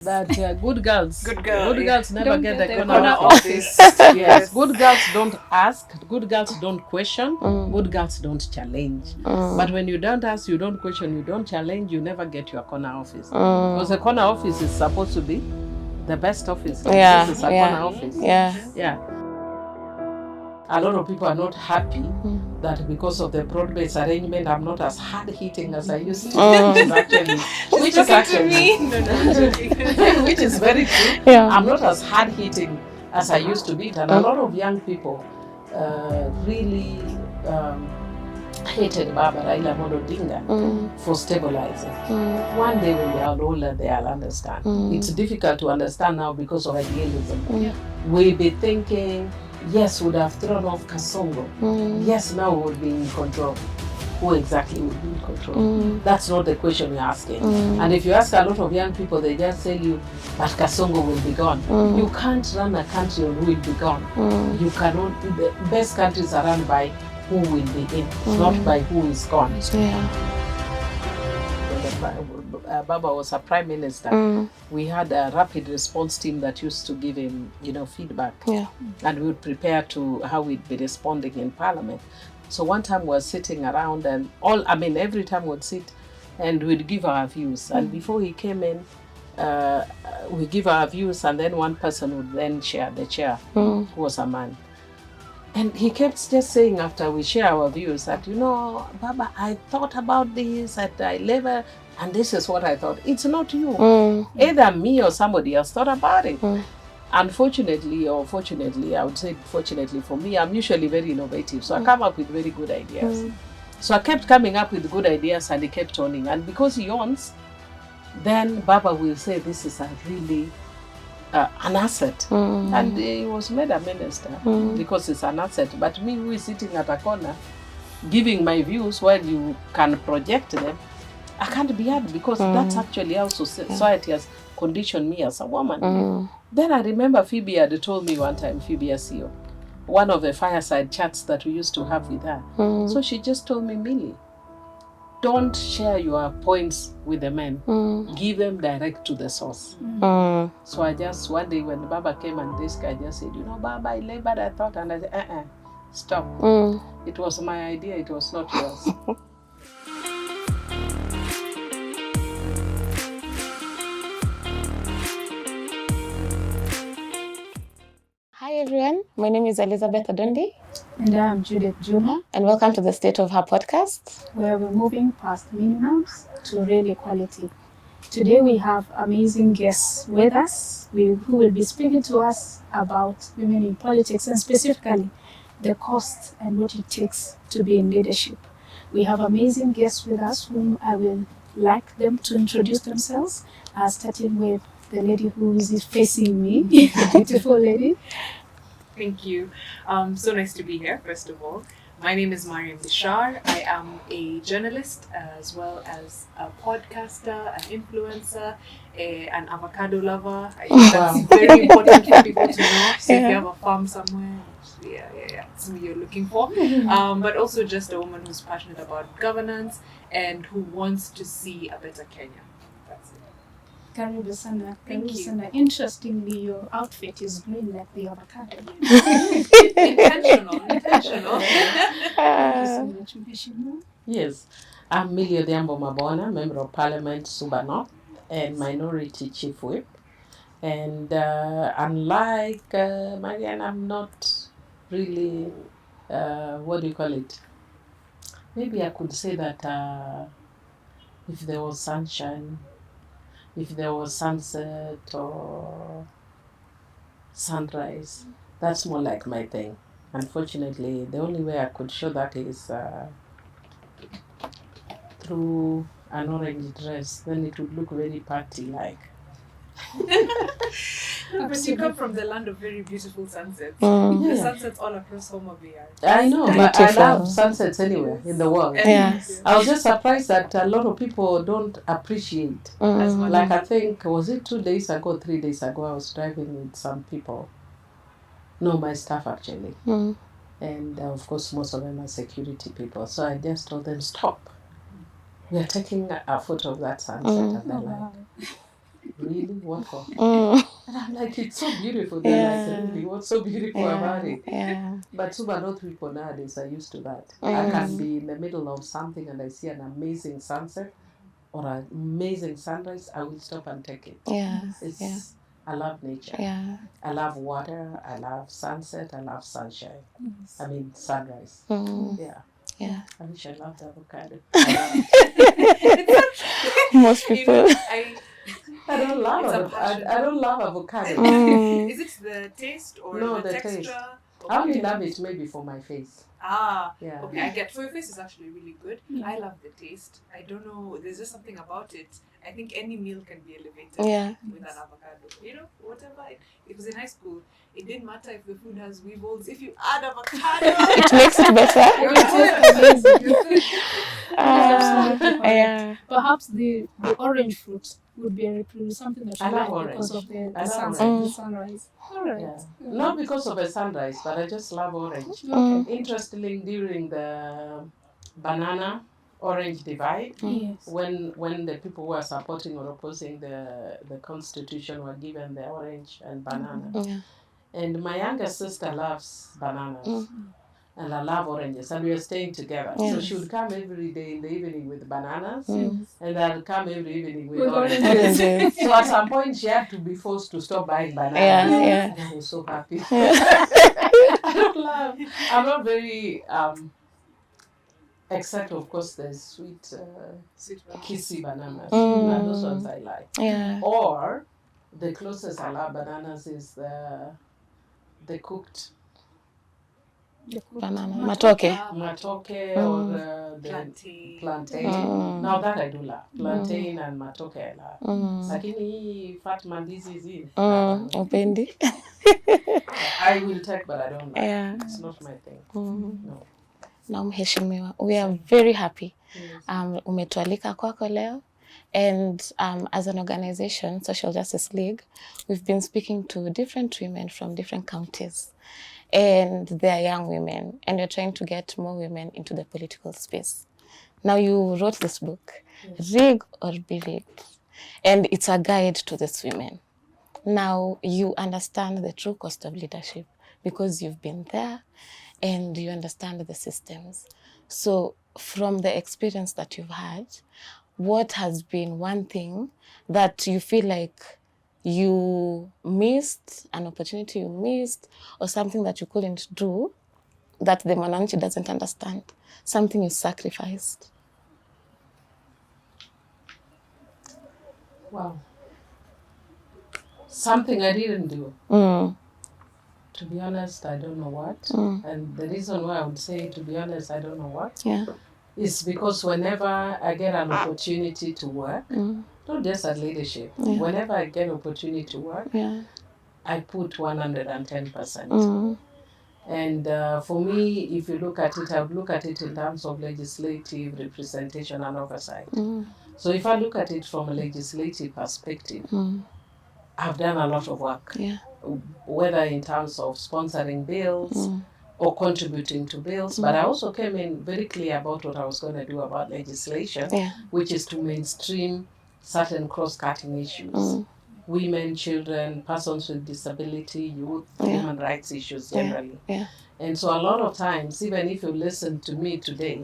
That good girls never don't get get the the corner corner office. Yes, good girls don't ask, good girls don't question, good girls don't challenge. But when you don't ask, you don't question, you don't challenge, you never get your corner office. Because the corner office is supposed to be the best office. Yeah, This is a yeah, corner office. yeah. A lot of people are not happy that because of the broad-based arrangement, I'm not as hard-hitting as I used to. Which is actually, which is very true. Yeah. I'm not as hard-hitting as I used to be, and a lot of young people really hated Baba Raila Amolo Odinga for stabilizing. One day when they are older, they'll understand. It's difficult to understand now because of idealism. We'll be thinking, yes, would have thrown off Kasongo. Yes, now we would be in control. Who exactly would be in control? That's not the question you're asking. And if you ask a lot of young people, they just tell you that Kasongo will be gone. You can't run a country on who will be gone. You cannot. The best countries are run by who will be in, not by who is gone. When Baba was a prime minister, we had a rapid response team that used to give him, feedback. And we would prepare to how we'd be responding in Parliament. So one time we were sitting around and every time we'd sit and we'd give our views. And before he came in, we give our views and then one person would then share the chair, who was a man. And he kept just saying after we share our views that, Baba, I thought about this at I level, and this is what I thought. It's not you. Either me or somebody else thought about it. Unfortunately, or fortunately, I would say fortunately for me, I'm usually very innovative. So I come up with very good ideas. So I kept coming up with good ideas and he kept owning. And because he owns, then Baba will say this is a really an asset. And he was made a minister because it's an asset. But me who is sitting at a corner giving my views while you can project them, I can't be heard because that's actually how society has conditioned me as a woman. Then I remember Phoebe had told me one time, Phoebe Asio, one of the fireside chats that we used to have with her. So she just told me, Millie, don't share your points with the men. Give them direct to the source. So I just, one day when Baba came and this guy just said, Baba, I labored, I thought, and I said, stop. It was my idea, it was not yours. Hi everyone, my name is Elizabeth Adondi. And I'm Judith Juma. And welcome to the State of Her podcast, where we're moving past minimums to real equality. Today we have amazing guests with us who will be speaking to us about women in politics and specifically the cost and what it takes to be in leadership. We have amazing guests with us whom I will like them to introduce themselves, starting with the lady who is facing me, the beautiful lady. Thank you. So nice to be here, first of all. My name is Mariam Bishar. I am a journalist as well as a podcaster, an influencer, an avocado lover. I think that's very important for people to know. So if you have a farm somewhere, it's me you're looking for. But also just a woman who's passionate about governance and who wants to see a better Kenya. That's it. Karibu sana. Thank you. Sana. Interestingly, your outfit is green like the avocado. Intentional. Thank you so much, Bishar. Yes, I'm Millie Mabona, Member of Parliament, Suba North, and Minority Chief Whip. And unlike Mariam, I'm not really, what do you call it? Maybe I could say that if there was sunshine, if there was sunset or sunrise, that's more like my thing. Unfortunately, the only way I could show that is through an orange dress. Then it would look very party-like. But you come from the land of very beautiful sunsets. Yeah. The sunsets all across Homa Bay. I know, but I love sunsets anywhere in the world. Yes. I was just surprised that a lot of people don't appreciate. As much. Like I think, was it 3 days ago, I was driving with some people. No, my staff actually. And of course, most of them are security people. So I just told them, stop. We are taking a photo of that sunset and they're like, really? What for? And I'm like, it's so beautiful. They're like, really? What's so beautiful about it? But not people nowadays are used to that. I can be in the middle of something and I see an amazing sunset or an amazing sunrise, I will stop and take it. I love nature. I love water. I love sunset. I love sunshine. I mean, sunrise. Yeah. I wish I loved avocado. Most people. I don't love avocado. I don't love avocado. Is it the taste or no, the texture? Taste. I only love it maybe for my face. Yeah. Okay, I get for your face is actually really good. I love the taste. I don't know, there's just something about it. I think any meal can be elevated with an avocado. You know, whatever. It was in high school. It didn't matter if the food has weevils. If you add avocado, it makes it better. Perhaps the orange fruit would be something that you like because of the sunset, the sunrise. Not because of the sunrise, but I just love orange. Interestingly, during the banana orange divide, when the people who are supporting or opposing the constitution were given the orange and banana. And my younger sister loves bananas. And I love oranges, and we are staying together. So she would come every day in the evening with bananas, and I'll come every evening with oranges. So at some point, she had to be forced to stop buying bananas. And I was so happy. I'm not very, except of course the sweet kissy bananas. Those ones I like. Or the closest I love bananas is the cooked banana, matoke or the plantain. Now that I do love plantain and matoke I love. Lakini fat mandizi hizi upendi. I will take, but I don't like. It's not my thing. No. Na mheshimiwa, we are very happy umetualika kwako leo. And as an organization, Social Justice League, we've been speaking to different women from different counties. And they are young women, and we're trying to get more women into the political space. Now, you wrote this book, Rig or Be Rigged, and it's a guide to these women. Now, you understand the true cost of leadership because you've been there and you understand the systems. So, from the experience that you've had, what has been one thing that you feel like you missed, an opportunity you missed, or something that you couldn't do that the Mwananchi doesn't understand, something you sacrificed? Wow. Something I didn't do. To be honest, I don't know what. And the reason why I would say, to be honest, I don't know what, is because whenever I get an opportunity to work, not just at leadership, whenever I get an opportunity to work, I put 110%. And for me, if you look at it, I would look at it in terms of legislative representation and oversight. So if I look at it from a legislative perspective, I've done a lot of work, whether in terms of sponsoring bills or contributing to bills, but I also came in very clear about what I was going to do about legislation, which is to mainstream certain cross-cutting issues. Women, children, persons with disability, youth, human rights issues generally. And so a lot of times, even if you listen to me today,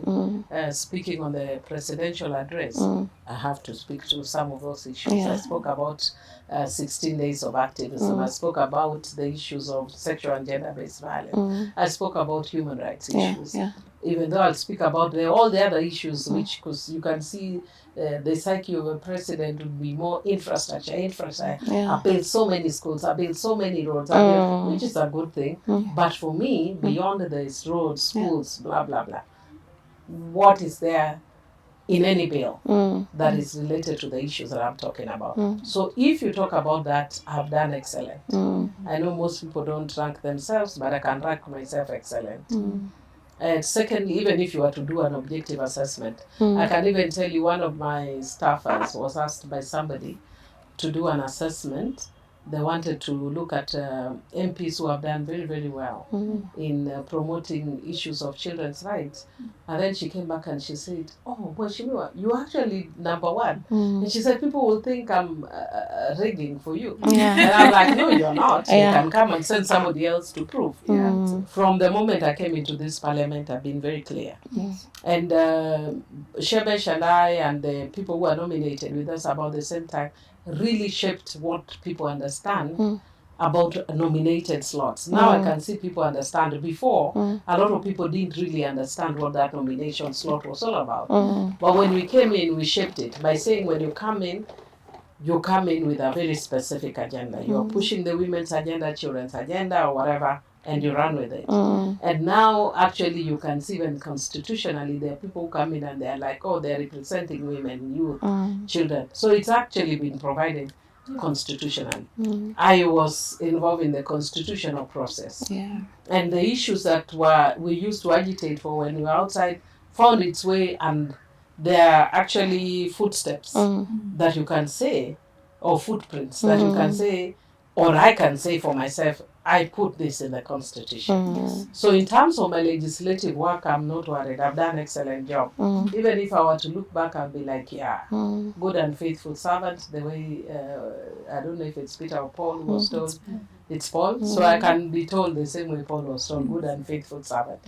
speaking on the presidential address, I have to speak to some of those issues. I spoke about 16 days of activism. I spoke about the issues of sexual and gender-based violence. I spoke about human rights issues. Even though I'll speak about all the other issues, which, because you can see the psyche of a president would be more infrastructure. I built so many schools, I built so many roads, which is a good thing. But for me, beyond these roads, schools, blah, blah, blah, what is there in any bill that is related to the issues that I'm talking about? So if you talk about that, I've done excellent. I know most people don't rank themselves, but I can rank myself excellent. And secondly, even if you were to do an objective assessment, I can even tell you one of my staffers was asked by somebody to do an assessment they wanted to look at MPs who have done very, very well in promoting issues of children's rights. And then she came back and she said, oh, Mheshimiwa, you're actually number one. And she said, people will think I'm rigging for you. And I'm like, no, you're not. You can come and send somebody else to prove. From the moment I came into this parliament, I've been very clear. And Shebesh and I and the people who are nominated with us about the same time really shaped what people understand about nominated slots. Now I can see people understand. Before, a lot of people didn't really understand what that nomination slot was all about. But when we came in, we shaped it by saying when you come in with a very specific agenda. You're pushing the women's agenda, children's agenda, or whatever, and you run with it. And now, actually, you can see when constitutionally there are people who come in and they're like, oh, they're representing women, youth, children. So it's actually been provided constitutionally. I was involved in the constitutional process. And the issues that we used to agitate for when we were outside found its way, and there are actually footsteps that you can say, or footprints that you can say, or I can say for myself, I put this in the Constitution. So in terms of my legislative work, I'm not worried. I've done an excellent job. Even if I were to look back, I'll be like, yeah, good and faithful servant, the way, I don't know if it's Peter or Paul who was told. It's Paul. So I can be told the same way Paul was told, good and faithful servant.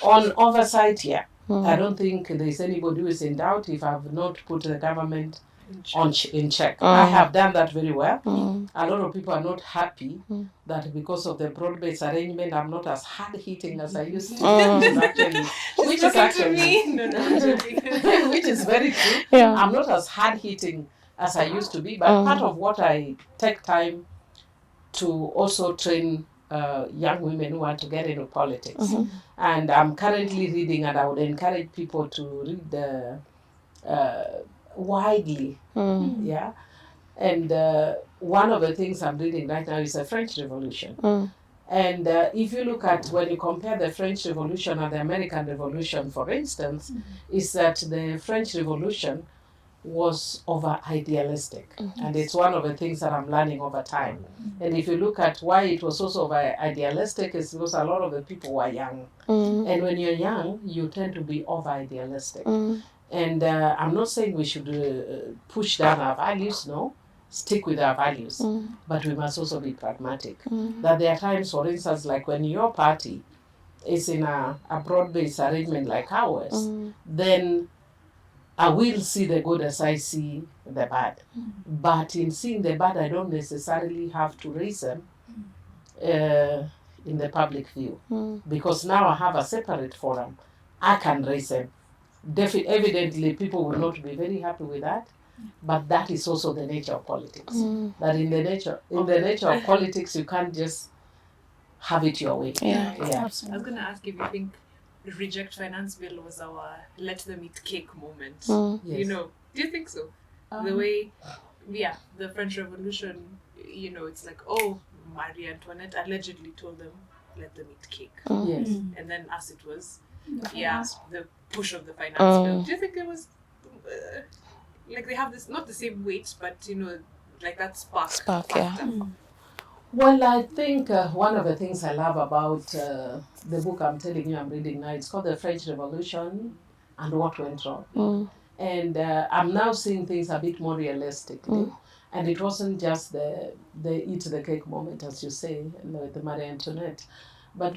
On oversight, yeah. I don't think there's anybody who is in doubt if I've not put the government in check. I have done that very well. A lot of people are not happy that because of the broad-based arrangement, I'm not as hard-hitting as I used to. Which is actually which is very true. I'm not as hard-hitting as I used to be, but part of what I take time to also train young women who want to get into politics. And I'm currently reading, and I would encourage people to read widely. And one of the things I'm reading right now is the French Revolution. And if you look at, when you compare the French Revolution and the American Revolution, for instance, is that the French Revolution was over idealistic. And it's one of the things that I'm learning over time. And if you look at why it was also over idealistic, is because a lot of the people were young. And when you're young, you tend to be over idealistic. And I'm not saying we should push down our values, no. Stick with our values. But we must also be pragmatic. That there are times, for instance, like when your party is in a broad-based arrangement like ours, then I will see the good as I see the bad. But in seeing the bad, I don't necessarily have to raise them in the public view. Because now I have a separate forum. I can raise them. Evidently, people will not be very happy with that. But that is also the nature of politics. That in the nature of politics, you can't just have it your way. I was going to ask if you think the Reject Finance Bill was our let them eat cake moment. Yes. You know, do you think so? The way, the French Revolution, you know, it's like, oh, Marie Antoinette allegedly told them, let them eat cake. Yes. And then as it was, the push of the finance bill. Do you think it was, like they have this, not the same weight, but, you know, like that spark. Well, I think one of the things I love about the book I'm telling you I'm reading now, it's called The French Revolution and What Went Wrong. And I'm now seeing things a bit more realistically. And it wasn't just the eat the cake moment, as you say, with the Marie Antoinette, but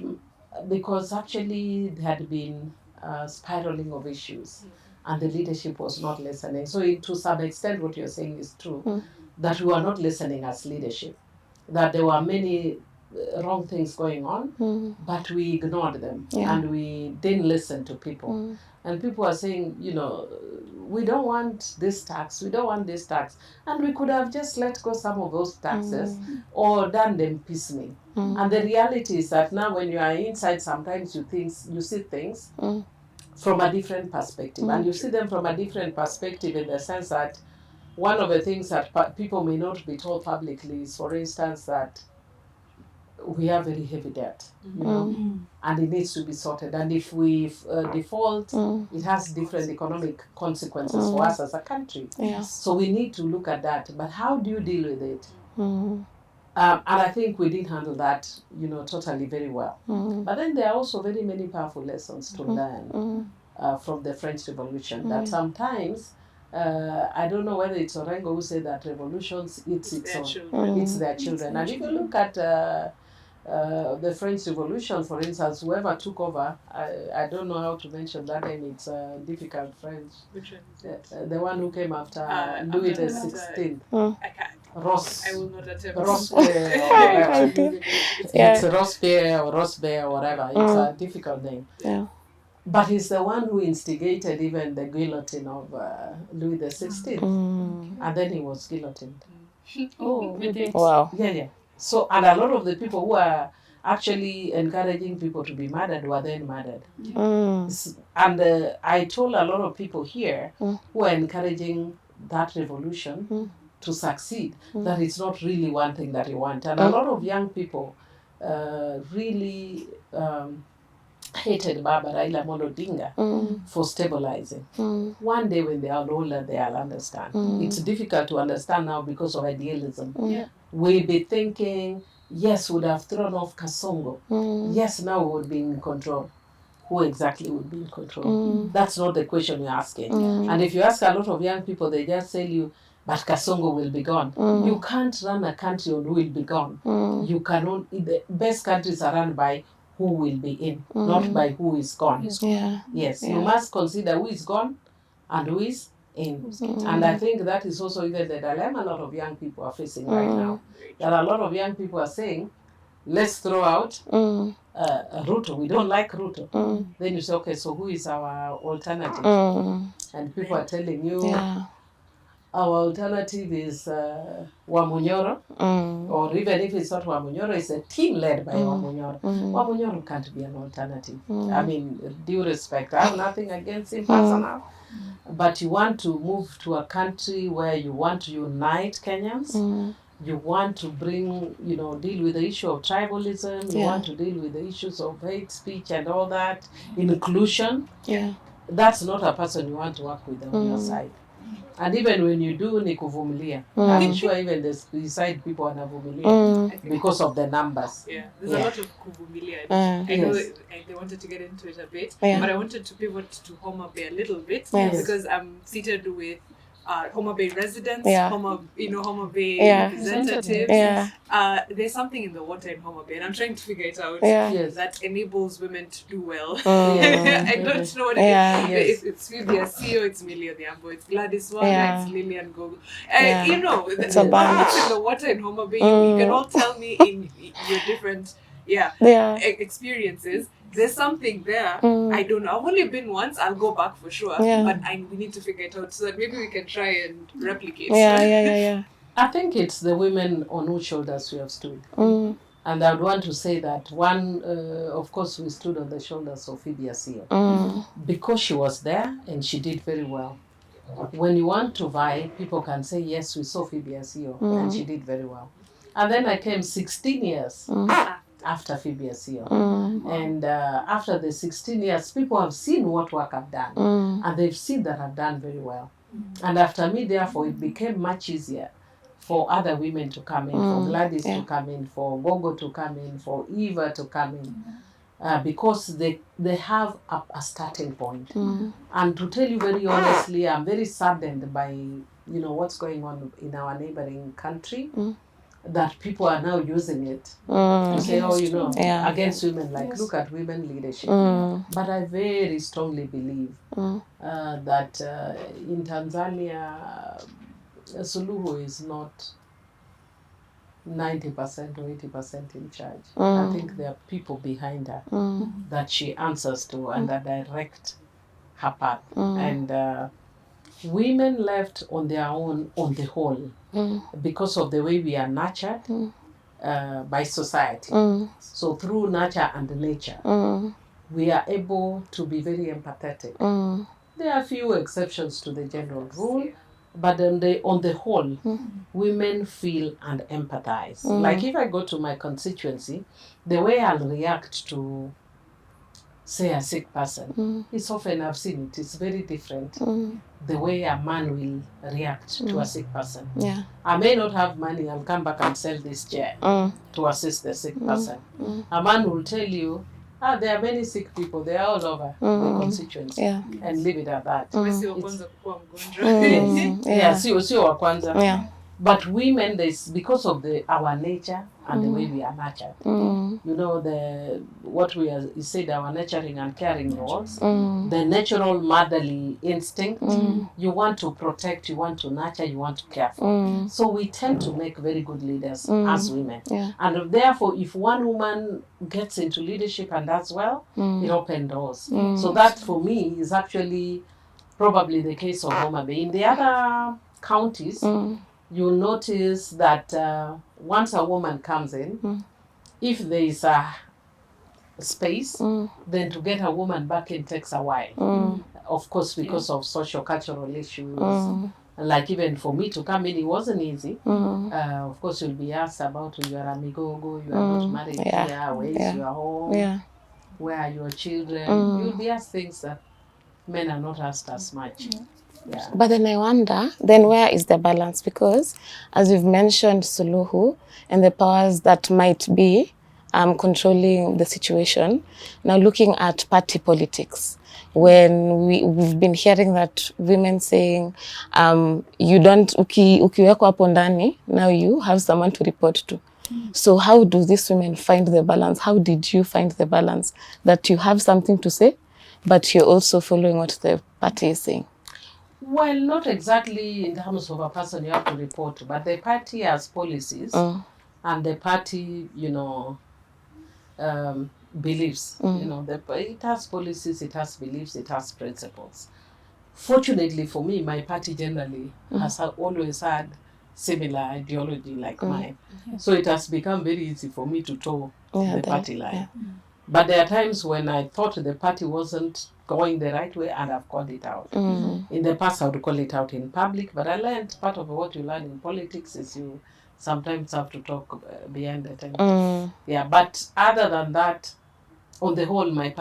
because actually there had been spiraling of issues and the leadership was not listening. So to some extent what you're saying is true, that we were not listening as leadership. That there were many wrong things going on, but we ignored them and we didn't listen to people. And people are saying, you know, we don't want this tax, we don't want this tax. And we could have just let go some of those taxes or done them piecemeal. And the reality is that now when you are inside, sometimes you see things from a different perspective. And you see them from a different perspective in the sense that one of the things that people may not be told publicly is, for instance, that we have very heavy debt, you know, and it needs to be sorted. And if we default, it has different economic consequences for us as a country. So we need to look at that. But how do you deal with it? And I think we did handle that, totally very well. But then there are also very many powerful lessons to learn from the French Revolution. That sometimes, I don't know whether it's Orengo who said that revolutions, it's their children. And if you look at the French Revolution, for instance, whoever took over, I don't know how to mention that name, it's difficult French. Which one is it? The one who came after Louis the 16th. I can't. Ross. I will not attempt. Robespierre or whatever. It's Robespierre or Robespierre or whatever. It's a difficult name. Yeah. But he's the one who instigated even the guillotine of Louis the 16th. And then he was guillotined. Wow. Yeah. So, and a lot of the people who are actually encouraging people to be murdered were then murdered. And I told a lot of people here who are encouraging that revolution to succeed, that it's not really one thing that you want. And a lot of young people really hated Baba Raila Amolo Odinga for stabilizing. One day when they are older, they'll understand. It's difficult to understand now because of idealism. We'll be thinking, yes, would have thrown off Kasongo. Yes, now we would be in control. Who exactly would be in control? That's not the question you're asking. And if you ask a lot of young people, they just tell you, but Kasongo will be gone. You can't run a country on who will be gone. You cannot. The best countries are run by who will be in, not by who is gone. Yes, you must consider who is gone and who is in. And I think that is also even the dilemma a lot of young people are facing right now. There are a lot of young people are saying, let's throw out Ruto. We don't like Ruto. Then you say, okay, so who is our alternative? And people are telling you, our alternative is Wamunyoro, or even if it's not Wamunyoro, it's a team led by Wamunyoro. Wamunyoro can't be an alternative. I mean, due respect, I have nothing against him personally. But you want to move to a country where you want to unite Kenyans. You want to bring, deal with the issue of tribalism. You want to deal with the issues of hate speech and all that. Inclusion. That's not a person you want to work with on your side. And even when you do, ni kuvumilia. I'm sure even the side people wanavumilia because of the numbers. There's a lot of kuvumilia. I know they wanted to get into it a bit, but I wanted to pivot to Homa Bay a little bit because I'm seated with Homa Bay residents, Homa Bay representatives. There's something in the water in Homa Bay, and I'm trying to figure it out that enables women to do well. I don't know what it is. It's Phoebe CEO, it's Millie Odhiambo, it's Gladys Wanga, it's Lillian Gogo. It's a bunch. What's in the water in Homa Bay? You can all tell me in your different experiences. There's something there. I don't know. I've only been once. I'll go back for sure. But we need to figure it out so that maybe we can try and replicate. I think it's the women on whose shoulders we have stood. And I would want to say that one, of course, we stood on the shoulders of Phoebe Asio. Because she was there and she did very well. When you want to vie, people can say, yes, we saw Phoebe Asio and she did very well. And then I came 16 years after Phoebe Asio. And after the 16 years, people have seen what work I've done. And they've seen that I've done very well. And after me, therefore, it became much easier for other women to come in, for Gladys to come in, for Gogo to come in, for Eva to come in. Because they have a starting point. And to tell you very honestly, I'm very saddened by what's going on in our neighboring country. That people are now using it to say, against women, like, look at women leadership. But I very strongly believe that in Tanzania, Suluhu is not 90% or 80% in charge. I think there are people behind her that she answers to and that direct her path. And women left on their own, on the whole, because of the way we are nurtured by society. So through nurture and nature, we are able to be very empathetic. There are a few exceptions to the general rule, but on the whole, women feel and empathize. Like if I go to my constituency, the way I'll react to say, a sick person, it's often, I've seen it, it's very different the way a man will react to a sick person. Yeah. I may not have money, I'll come back and sell this chair to assist the sick person. A man will tell you, there are many sick people, they are all over the constituency, and leave it at that. Sio wa kwanza. But women, because of our nature and the way we are nurtured. You know, you said, our nurturing and caring roles, the natural motherly instinct, you want to protect, you want to nurture, you want to care for. So we tend to make very good leaders as women. And therefore, if one woman gets into leadership and does well, it opens doors. So that, for me, is actually probably the case of Homa Bay. In the other counties, you'll notice that once a woman comes in, if there is a space, then to get a woman back in takes a while. Of course, because of social cultural issues. Like even for me to come in, it wasn't easy. Of course, you'll be asked about your amigogo, you are not married here, where is your home, where are your children. You'll be asked things that men are not asked as much. Yeah. But then I wonder, then where is the balance? Because as you've mentioned, Suluhu and the powers that might be controlling the situation, now looking at party politics, when we've been hearing that women saying, you don't, ukiwekwa hapo ndani, now you have someone to report to. So how do these women find the balance? How did you find the balance? That you have something to say, but you're also following what the party is saying? Well, not exactly in terms of a person you have to report to, but the party has policies, and the party, beliefs. It has policies, it has beliefs, it has principles. Fortunately for me, my party generally has always had similar ideology like mine. So it has become very easy for me to toe the party line. But there are times when I thought the party wasn't going the right way, and I've called it out. In the past, I would call it out in public, but I learned part of what you learn in politics is you sometimes have to talk behind the tent. But other than that, on the whole, the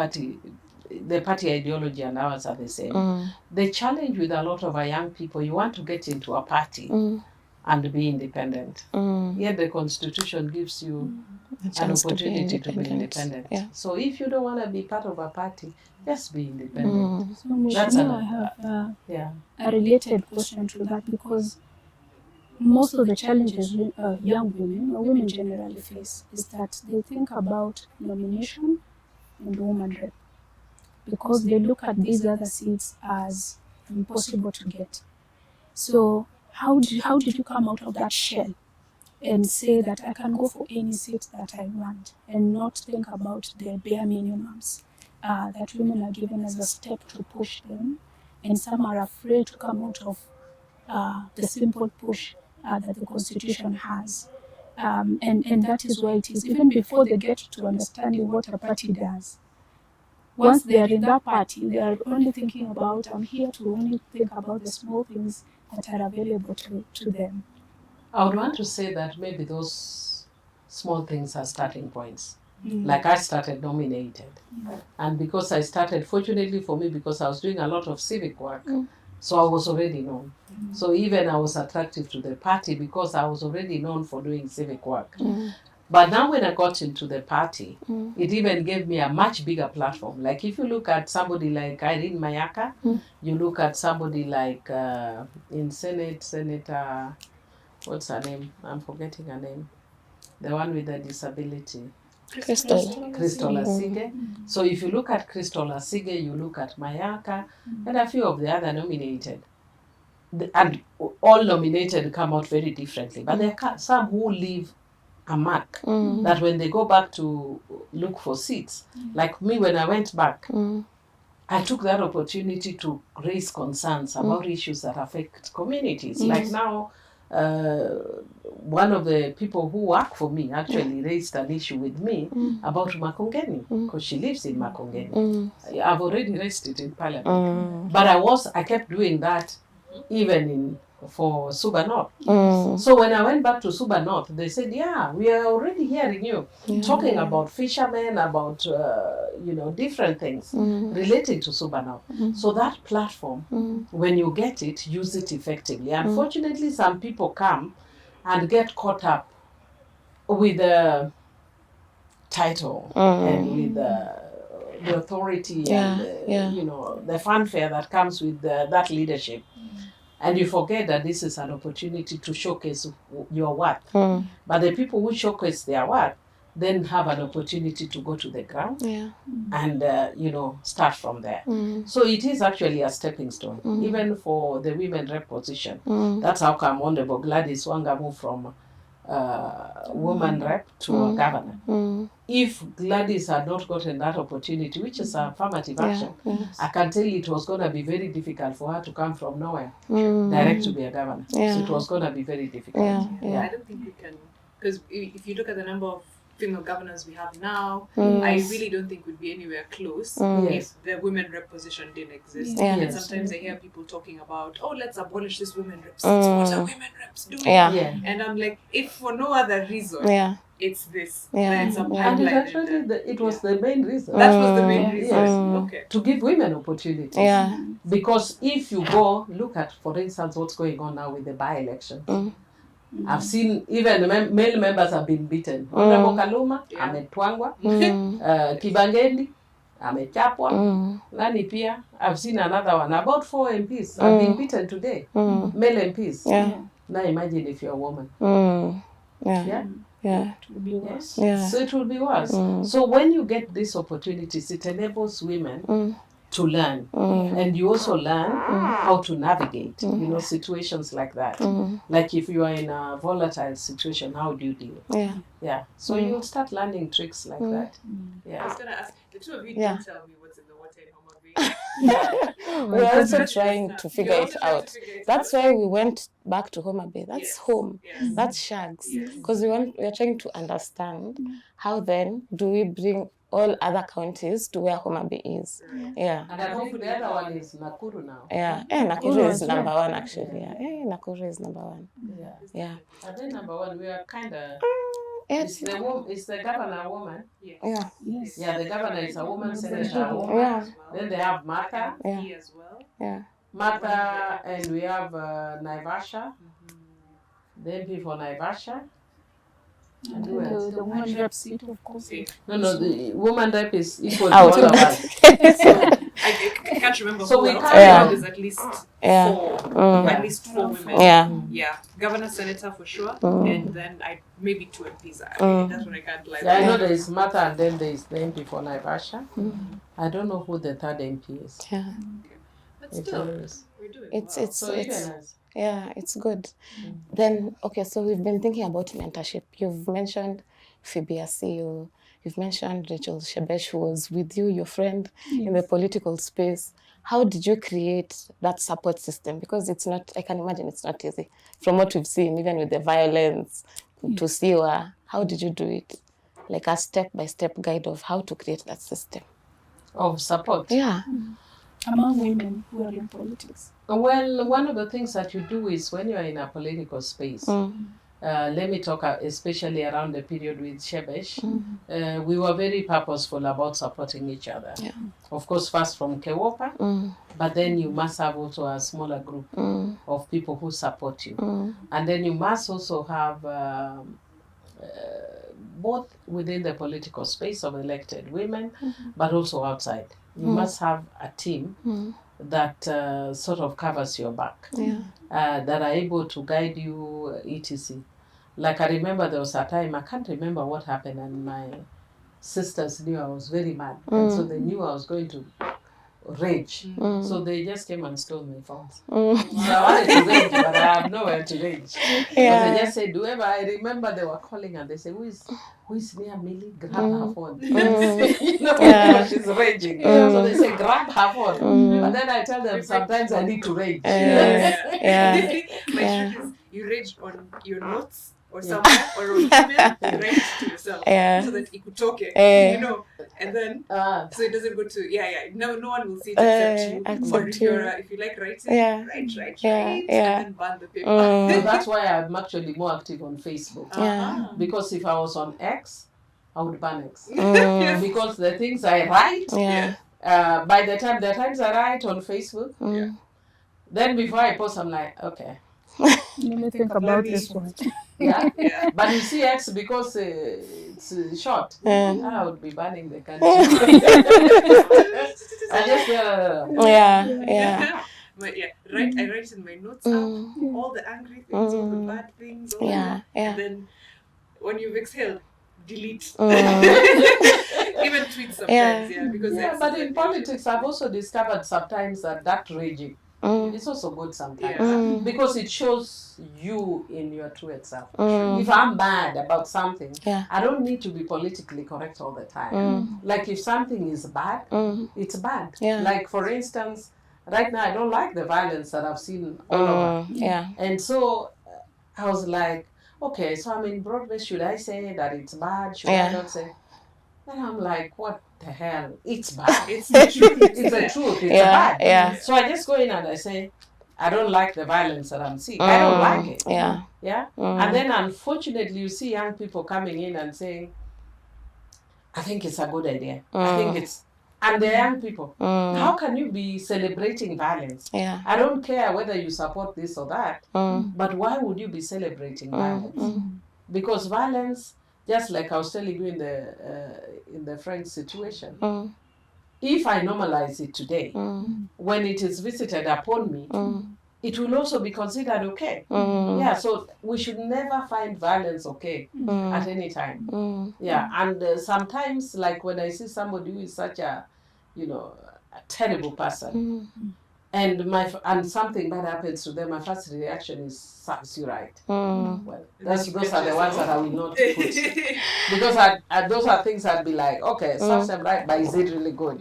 party ideology and ours are the same. The challenge with a lot of our young people, you want to get into a party and be independent. Yet the Constitution gives you an opportunity to be independent. So if you don't want to be part of a party, just be independent. So I have a related question to that, because most of the challenges young women or women generally face is that they think about nomination and woman rep, because they look at these other seats as impossible to get. So how did you come out of that shell and say that I can go for any seat that I want, and not think about the bare minimums that women are given as a step to push them, and some are afraid to come out of the simple push that the Constitution has. And that is why it is, even before they get to understanding what a party does, once they are in that party, they are only thinking about, I'm here to only think about the small things that are available to them. I would want to say that maybe those small things are starting points. Like I started nominated. And because I started, fortunately for me, because I was doing a lot of civic work, so I was already known. So even I was attractive to the party because I was already known for doing civic work. But now when I got into the party, it even gave me a much bigger platform. Like if you look at somebody like Irene Mayaka, you look at somebody like in Senator, what's her name? I'm forgetting her name. The one with the disability. Crystal Asige. So if you look at Crystal Asige, you look at Mayaka, and a few of the other nominated. And all nominated come out very differently. But there are some who leave a mark that when they go back to look for seats, like me when I went back, I took that opportunity to raise concerns about issues that affect communities. Like now, one of the people who work for me actually raised an issue with me about Makongeni, because she lives in Makongeni. I've already raised it in Parliament. But I kept doing that even for Suba North. So when I went back to Suba North, they said, yeah, we are already hearing you talking about fishermen, about, different things relating to Suba North. So that platform, when you get it, use it effectively. Unfortunately, some people come and get caught up with the title and with the authority and the fanfare that comes with that leadership. And you forget that this is an opportunity to showcase your worth. But the people who showcase their worth then have an opportunity to go to the ground and, start from there. So it is actually a stepping stone, even for the women rep position. That's how come Honorable Gladys Wanga moved from woman rep to a governor. If Gladys had not gotten that opportunity, which is affirmative action, I can tell you it was going to be very difficult for her to come from nowhere direct to be a governor. So it was going to be very difficult. I don't think we can, because if you look at the number of female governors we have now, I really don't think we'd be anywhere close if the women rep position didn't exist. And sometimes I hear people talking about, let's abolish this women rep. What are women reps doing? And I'm like, if for no other reason, it's this. It's a pipeline. And it was the main reason. That was the main reason. Okay. To give women opportunities. Because if you go, look at, for instance, what's going on now with the by-election. I've seen even male members have been beaten. Honorable Kaluma, ametwangwa. Kibangendi, amechapwa. Nani pia, I've seen another one. About 4 MPs have been beaten today. Male MPs. Now imagine if you're a woman. It will be worse. So it will be worse. So when you get these opportunities, it enables women to learn. And you also learn how to navigate, situations like that. Like if you are in a volatile situation, how do you deal? So you'll start learning tricks like that. I was going to ask, the two of you didn't tell me what's in the water in Homa Bay. We're also trying to figure it out. That's why we went back to Homa Bay. That's home. That's Shags. Because we're trying to understand how then do we bring all other counties to where Homa Bay is. And I think the other one is Nakuru now. Nakuru is number one actually. Nakuru is number one. And then number one, we are kind of... Is the governor a woman? The governor is a woman, senator a woman. Then they have Martha. He as well. Martha, and we have Naivasha. Then people Naivasha. The woman rep seat, of course. No, the woman rep is equal to all of us. I can't remember. So we can't. There's at least 4. At least 4 women. Governor, senator for sure, and then maybe 2 MPs. That's what I can't like. I know there is Martha, and then there is the MP for Naivasha. I don't know who the third MP is. But still, we're doing it's good. Then, so we've been thinking about mentorship. You've mentioned Phoebe Asiu, you've mentioned Rachel Shebesh, who was with you, your friend, in the political space. How did you create that support system? Because it's not, I can imagine it's not easy. From what we've seen, even with the violence, to Siwa, how did you do it? Like a step-by-step guide of how to create that system. Of support? Among women who are in politics. Well, one of the things that you do is when you are in a political space, let me talk especially around the period with Shebesh, we were very purposeful about supporting each other. Of course, first from Kewopa, but then you must have also a smaller group of people who support you. And then you must also have both within the political space of elected women, but also outside. You must have a team that sort of covers your back, that are able to guide you, etc. Like I remember there was a time, I can't remember what happened, and my sisters knew I was very mad. And so they knew I was going to rage. So they just came and stole my phones. So I wanted to rage, but I have nowhere to rage. So they just said, whoever, I remember they were calling and they said, who is near Millie? Grab her phone. She's raging. So they say, grab her phone. But then I tell them, sometimes I need to rage. My trick is you rage on your notes or somewhere or on email, you write it to yourself so that you could talk it, and then so it doesn't go to no one will see it except you. Or if you like writing, write, and then burn the paper. So that's why I'm actually more active on Facebook. Because if I was on X, I would ban X. Because the things I write, by the times I write on Facebook, then before I post, I'm like, okay. Let me think about this one. But you see X, because it's short, I would be banning the country. I just But I write in my notes app all the angry things, all the bad things, all and then when you've exhaled, delete. Even tweets sometimes, because but in politics, I've also discovered sometimes that raging. It's also good sometimes because it shows you in your true self. If I'm mad about something, I don't need to be politically correct all the time. Like if something is bad, it's bad. Like for instance, right now I don't like the violence that I've seen all over. And so I was like, okay, so I'm in Broadway. Should I say that it's bad? Should I not say? And I'm like, what the hell? It's bad. It's the truth. It's the truth. It's bad. So I just go in and I say, I don't like the violence that I'm seeing. I don't like it. And then unfortunately, you see young people coming in and saying, I think it's a good idea. I think it's... And they're young people. How can you be celebrating violence? I don't care whether you support this or that, but why would you be celebrating violence? Because violence... Just like I was telling you in the French situation, if I normalize it today, when it is visited upon me, it will also be considered okay. So we should never find violence okay at any time. And sometimes, like when I see somebody who is such a, a terrible person, and something bad happens to them, my first reaction is, serves you right. Well, those are the ones that I will not put. Because those are things I'd be like, okay, serves them right, but is it really good?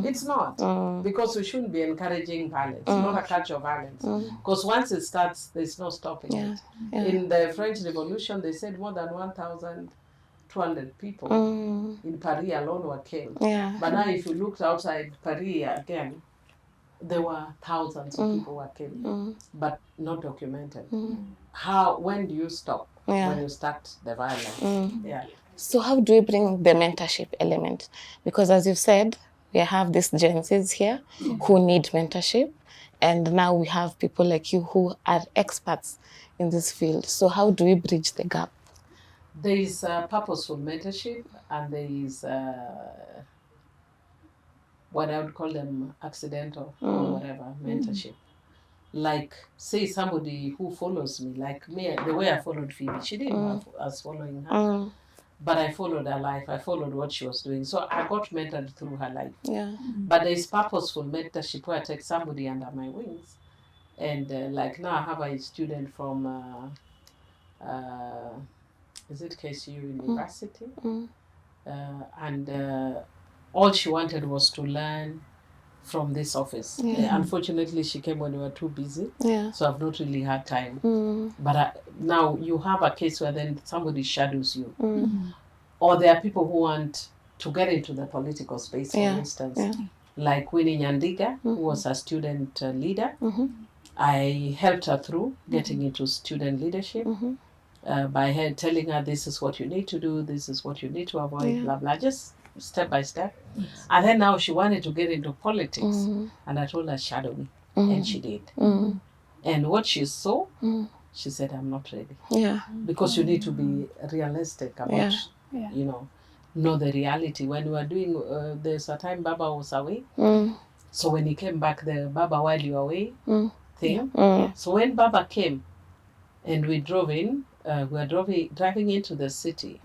It's not. Because we shouldn't be encouraging violence, not a culture of violence. Because once it starts, there's no stopping it. In the French Revolution, they said more than 1,200 people in Paris alone were killed. But now if you looked outside Paris again, there were thousands of people were killed, but not documented. When do you stop? When you start the violence. So how do we bring the mentorship element? Because as you've said, we have these Gen Zs here who need mentorship, and now we have people like you who are experts in this field. So how do we bridge the gap? There is purposeful mentorship, and there is what I would call them accidental or whatever mentorship. Like, say somebody who follows me, like me, the way I followed Phoebe, she didn't have us following her, but I followed her life, I followed what she was doing. So I got mentored through her life. But there is purposeful mentorship where I take somebody under my wings. And like now I have a student from, is it KCU University? All she wanted was to learn from this office. Unfortunately, she came when we were too busy, so I've not really had time. But now you have a case where then somebody shadows you. Or there are people who want to get into the political space, for instance. Like Winnie Nyandiga, who was a student leader. I helped her through getting into student leadership by her telling her, this is what you need to do, this is what you need to avoid, blah, blah, just step by step. And then now she wanted to get into politics, and I told her, shadow me, and she did. And what she saw, she said, I'm not ready. Because you need to be realistic about, know the reality. When we were doing, there's a time Baba was away, so when he came back, the Baba while you were away thing. So when Baba came, and we drove in, we were driving into the city.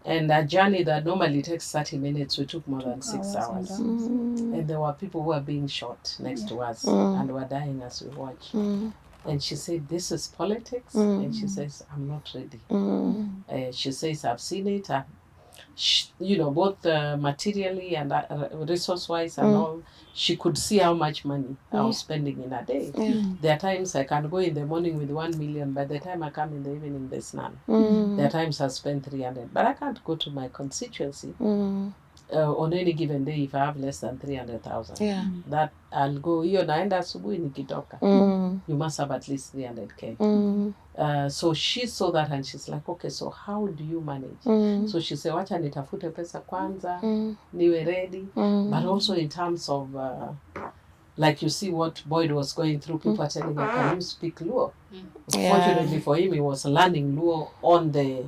And a journey that normally takes 30 minutes, we took more than 6 hours. And there were people who were being shot next to us and were dying as we watched. And she said, this is politics? And she says, I'm not ready. She says, I've seen it. Both materially and resource-wise and all, she could see how much money I was spending in a day. There are times I can go in the morning with 1 million, by the time I come in the evening, there's none. There are times I spend 300, but I can't go to my constituency on any given day, if I have less than 300,000, that I'll go, hiyo naenda asubuhi nikitoka. You must have at least 300K. So she saw that and she's like, okay, so how do you manage? So she said, wacha nitafute pesa kwanza, niwe ready. But also in terms of, like you see what Boyd was going through, people are telling her, can you speak Luo? Fortunately for him, he was learning Luo on the,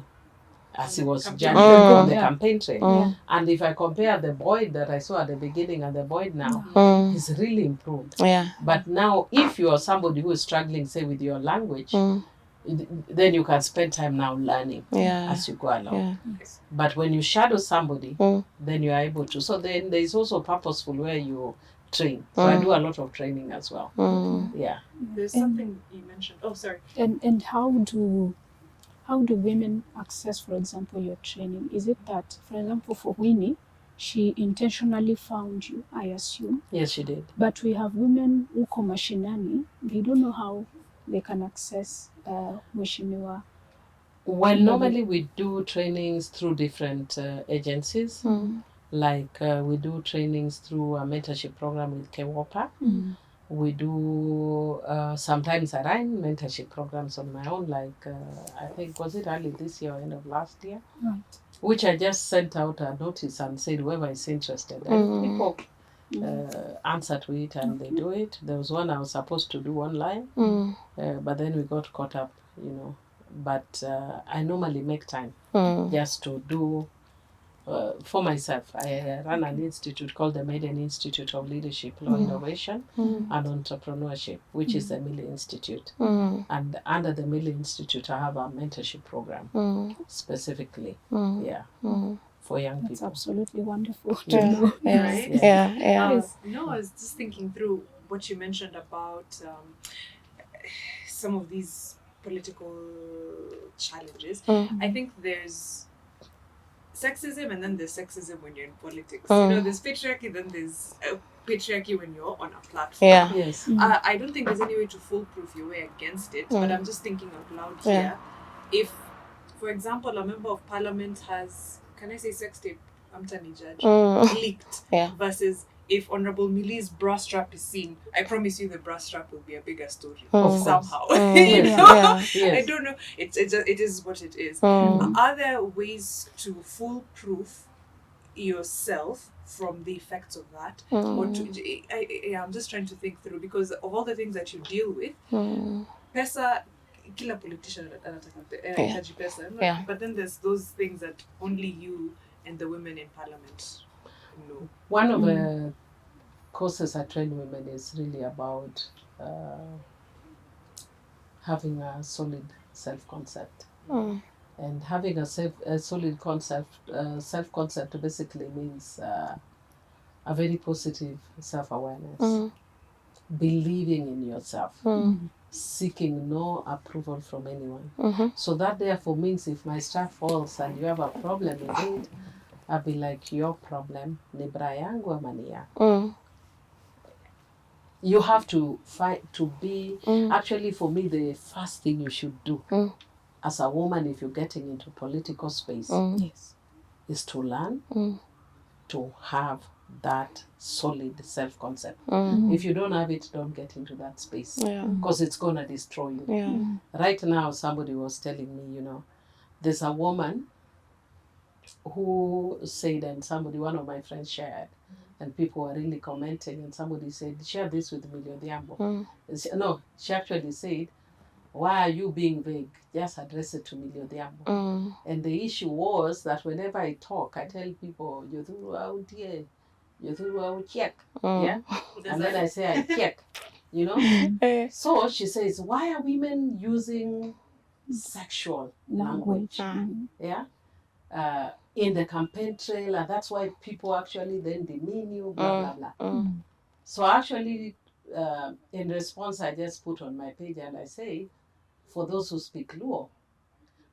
as he was jumping on the campaign trail. And if I compare the Boyd that I saw at the beginning and the Boyd now, he's really improved. But now, if you are somebody who is struggling, say, with your language, then you can spend time now learning as you go along. But when you shadow somebody, then you are able to. So then there is also purposeful where you train. So I do a lot of training as well. There's something you mentioned. Oh, sorry. And how do women access, for example, your training? Is it that, for example, for Winnie, she intentionally found you, I assume? Yes, she did. But we have women who come mashinani, they don't know how they can access Mheshimiwa. Well, normally we do trainings through different agencies. Like we do trainings through a mentorship program with Kewopa. We do sometimes I run mentorship programs on my own, like I think, was it early this year or end of last year? Right. Which I just sent out a notice and said whoever is interested. And people answer to it and they do it. There was one I was supposed to do online, but then we got caught up, you know. But I normally make time just to do for myself. I run an institute called the Maiden Institute of Leadership, Law Innovation and Entrepreneurship, which is the Millie Institute. And under the Millie Institute, I have a mentorship program specifically, for young people. That's absolutely wonderful to know. Right? Yeah. I was just thinking through what you mentioned about some of these political challenges. I think there's sexism and then there's sexism when you're in politics. You know, there's patriarchy, then there's patriarchy when you're on a platform. Yes. I don't think there's any way to foolproof your way against it, but I'm just thinking out loud here. If, for example, a member of parliament has, can I say sex tape, I'm Tani Judge, leaked, versus if Honorable Millie's bra strap is seen, I promise you the bra strap will be a bigger story somehow. You know? I don't know. It is what it is. Are there ways to foolproof yourself from the effects of that? Or I'm just trying to think through, because of all the things that you deal with, pesa, kila politician anahitaji pesa, but then there's those things that only you and the women in parliament know. One of the courses I train women is really about having a solid self-concept. And having a solid self-concept basically means a very positive self-awareness, believing in yourself, seeking no approval from anyone. So that therefore means if my staff falls and you have a problem with it, I'll be like, your problem, ni bra yangu ama ni yako. You have to fight to be, actually for me, the first thing you should do as a woman, if you're getting into political space, is to learn to have that solid self-concept. If you don't have it, don't get into that space, because it's going to destroy you. Right now, somebody was telling me, you know, there's a woman who said, and one of my friends shared, and people were really commenting, and somebody said, share this with Millie Odhiambo. No, she actually said, why are you being vague? Just address it to Millie Odhiambo. And the issue was that whenever I talk, I tell people, you do out here, you do out check. Yeah? And then I say, I check. You know? So she says, why are women using sexual language? Yeah? In the campaign trail, and that's why people actually then demean you, blah, blah, blah. So actually, in response, I just put on my page and I say, for those who speak Luo,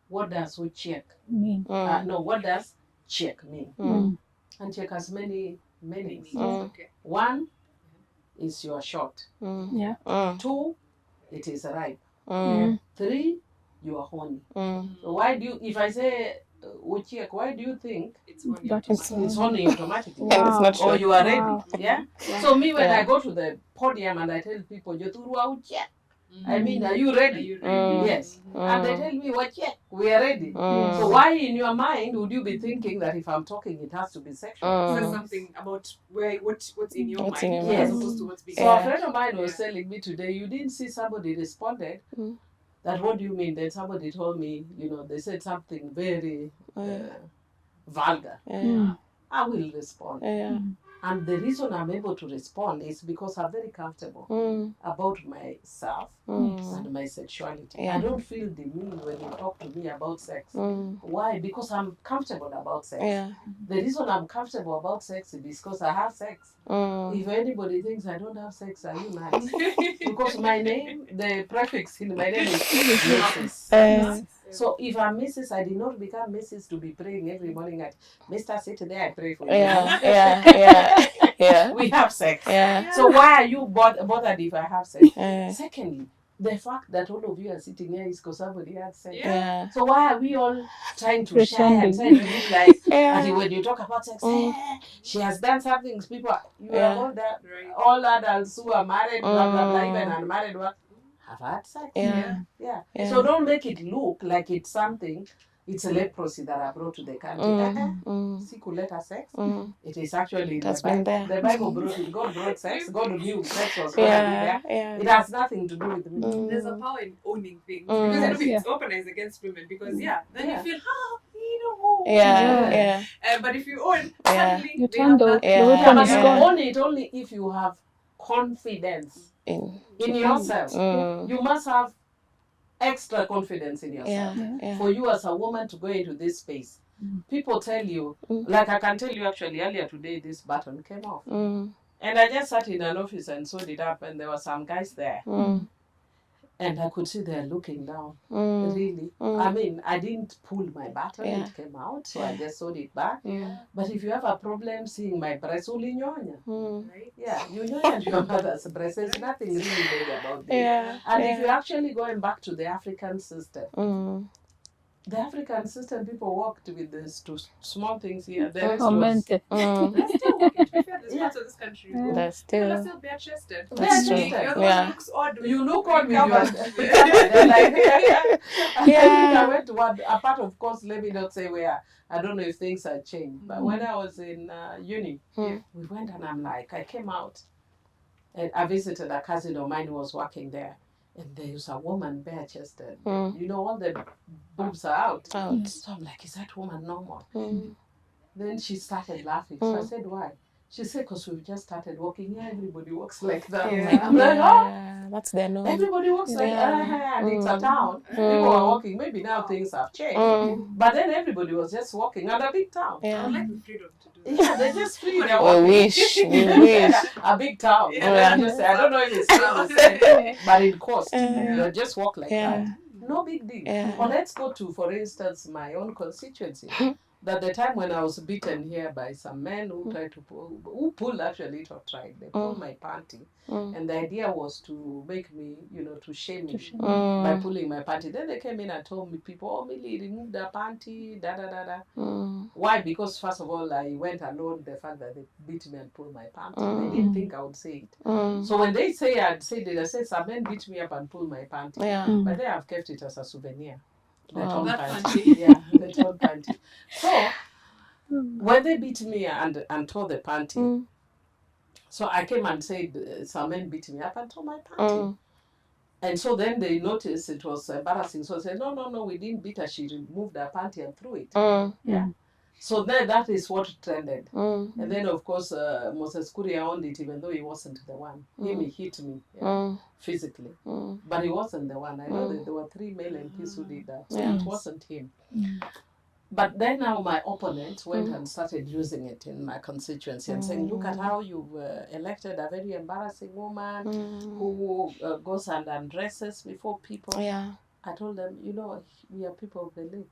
what does check mean? What does check mean? And check has many meanings. One is you are short. 2, it is ripe. 3, you are horny. So why do you, if I say Uchiek, why do you think It's on That is it's only automatically? And it's not Or true. you are ready. Wow. Yeah? Yeah. So me, when Yeah. I go to the podium and I tell people, Joturwa Uchiek, Mm. I mean, are you Are ready? you ready? Yes. And they tell me, what, yeah, we are ready. Mm. So why in your mind would you be thinking that if I'm talking, it has to be sexual? Says something about what's in your What's mind, in your mind. as opposed to what's being So Yeah. a friend of mine was Yeah. telling me today, you didn't see somebody responded. Mm. That what do you mean? Then somebody told me, they said something very vulgar. Yeah. I will respond. Yeah. And the reason I'm able to respond is because I'm very comfortable about myself and my sexuality. Yeah. I don't feel demeaned when you talk to me about sex. Why? Because I'm comfortable about sex. Yeah. The reason I'm comfortable about sex is because I have sex. If anybody thinks I don't have sex, are you nice? Because my name, the prefix in my name is Mrs. So if I'm Mrs., I did not become Mrs. to be praying every morning at Mr. Sit today, I pray for you. Yeah. We have sex. Yeah. So why are you bothered if I have sex? Yeah. Secondly, the fact that all of you are sitting here is because somebody had sex. Yeah. So why are we all trying to share and trying to look like, and when you talk about sex, she has done something, people, you have all that, all adults who are married, blah, blah, blah, even unmarried ones, have had sex. Yeah. So don't make it look like it's something, it's a leprosy that I brought to the country. Sikuleta sex. It is actually in the been Bible. there. The Bible brought it. God brought sex. God knew sex was going to be there. It has nothing to do with me. There's a power in owning things. Because it's organized against women. Because then you feel, but if you own, suddenly You they turn have the nothing. weapon But is you gone. own it only if you have confidence in yourself. You must have extra confidence in yourself. For you as a woman to go into this space, people tell you, like I can tell you actually earlier today, this button came off. And I just sat in an office and sewed it up, and there were some guys there. And I could see they're looking down. Really. I mean, I didn't pull my button, it came out, so I just sewed it back. But if you have a problem seeing my breast, only nyonya. You nyonya your mother's breast. There's nothing really big about this. And if you're actually going back to the African system, the African system, people worked with these two small things here. The rest was... They're still working. To be fair, there's parts of this country They're still still bare-chested. That's true. Your woman looks odd. You look odd with your... They're like, I think I went to one, apart of course, let me not say where, I don't know if things had changed, but when I was in uni, we went and I'm like, I came out and I visited a cousin of mine who was working there. And there was a woman bare-chested. All the boobs are out. So I'm like, is that woman normal? Then she started laughing. So I said, why? She said, because we've just started walking. Yeah, everybody walks like that. I'm like, oh, that's their norm. Everybody walks like that. And it's a town. People are walking. Maybe now things have changed. But then everybody was just walking at a big town. I would like the freedom to do that. Yeah, they're just free. We wish. A big town. I don't know if it's still the same, but in cost, they just walk like that. No big deal. Or let's go to, for instance, my own constituency. That the time when I was beaten here by some men who tried to pulled actually, it or tried. They pulled my panty. And the idea was to make me, to shame me by pulling my panty. Then they came in and told me, people, oh, Millie, remove the panty, Why? Because first of all, I went alone, the fact that they beat me and pulled my panty. They didn't think I would say it. So when they say I'd say it, they say some men beat me up and pulled my panty. But they have kept it as a souvenir. The torn panty. The torn panty. So when they beat me and tore the panty, so I came and said some men beat me up and tore my panty. And so then they noticed it was embarrassing. So they said, no, we didn't beat her. She removed her panty and threw it. So then that is what trended. And then, of course, Moses Kuria owned it, even though he wasn't the one. He hit me physically. But he wasn't the one. I know that there were 3 male MPs who did that. So it wasn't him. But then now my opponent went and started using it in my constituency and saying, look at how you've elected a very embarrassing woman who goes and undresses before people. I told them, we are people of the lake.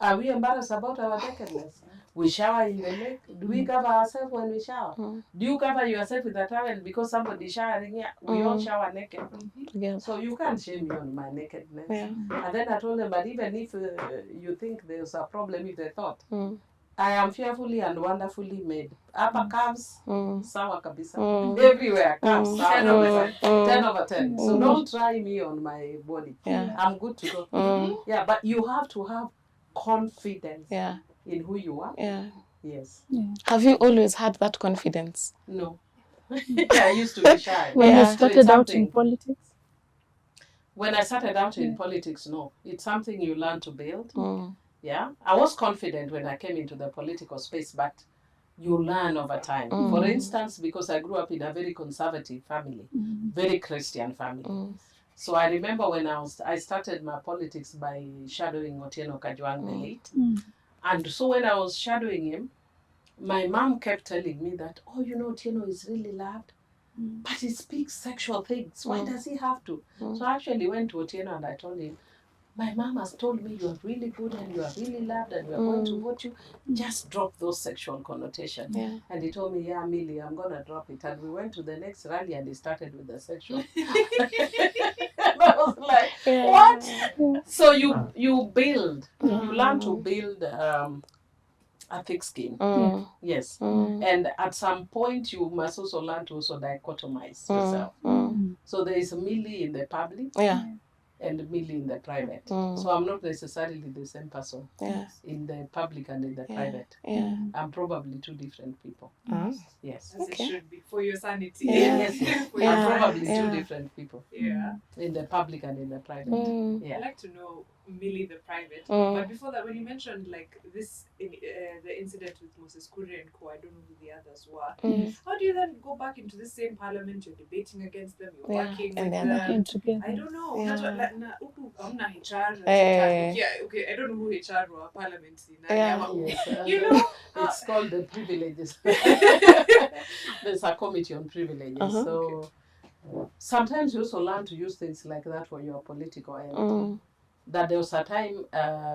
Are we embarrassed about our nakedness? We shower in the lake. Do we cover ourselves when we shower? Do you cover yourself with a towel because somebody showering here? We all shower naked. So you can't shame me on my nakedness. And then I told them, but even if you think there's a problem with the thought, I am fearfully and wonderfully made. Upper calves, sawa kabisa. Everywhere, calves, sawa. 10 over 10. 10 over 10. So don't try me on my body. I'm good to go. Yeah, but you have to have confidence in who you are. Yes. Have you always had that confidence? No. I used to be shy. When you started out in politics? When I started out in politics, no. It's something you learn to build. Yeah. I was confident when I came into the political space, but you learn over time. For instance, because I grew up in a very conservative family, very Christian family. So I remember when I started my politics by shadowing Otieno Kajwang the late. And so when I was shadowing him, my mom kept telling me that, oh, you know, Otieno is really loved, but he speaks sexual things. Why does he have to? So I actually went to Otieno and I told him, my mom has told me you are really good and you are really loved and we are going to vote you. Just drop those sexual connotations. And he told me, yeah, Millie, I'm going to drop it. And we went to the next rally and he started with the sexual. And I was like, what? So you build, you learn to build a thick skin. Yes. And at some point, you must also learn to also dichotomize yourself. So there is Millie in the public. And Millie in the private. So I'm not necessarily the same person in the public and in the private. I'm probably two different people. Yes. As it should be, for your sanity. Yes. I'm probably two different people. In the public and in the private. I'd like to know Millie the private. But before that, when you mentioned like this, the incident with Moses Kuri and co, I don't know who the others were. How do you then go back into the same parliament? You're debating against them. You're working with them. I don't know. I'm HR. Okay, I don't know who HR or parliament is. You know, it's called the privileges. There's a committee on privileges. So sometimes you also learn to use things like that for your political end. That there was a time,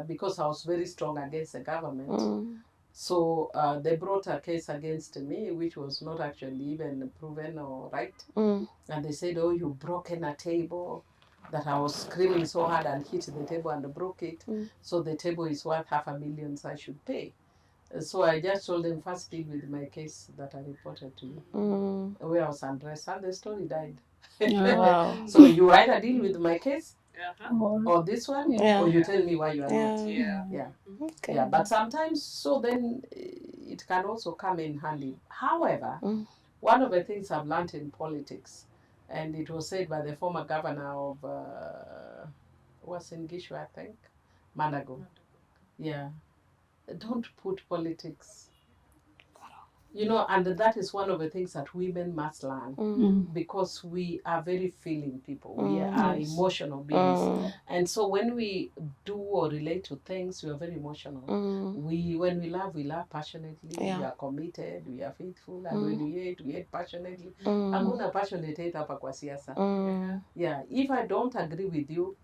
because I was very strong against the government, so they brought a case against me, which was not actually even proven or right. And they said, oh, you've broken a table, that I was screaming so hard and hit the table and broke it. So the table is worth $500,000, so I should pay. So I just told them, first deal with my case that I reported to you, where I was undressed, and the story died. Wow. So you either deal with my case, or this one, or you tell me why you are not. But sometimes, so then it can also come in handy. However, one of the things I've learned in politics, and it was said by the former governor of was in Gishu, I think, Manago. Don't put politics. You know, and that is one of the things that women must learn, because we are very feeling people. We are emotional beings. And so when we do or relate to things, we are very emotional. When we love passionately. We are committed, we are faithful. And when we hate passionately. I'm going to passionate hate hapa kwa siasa. If I don't agree with you,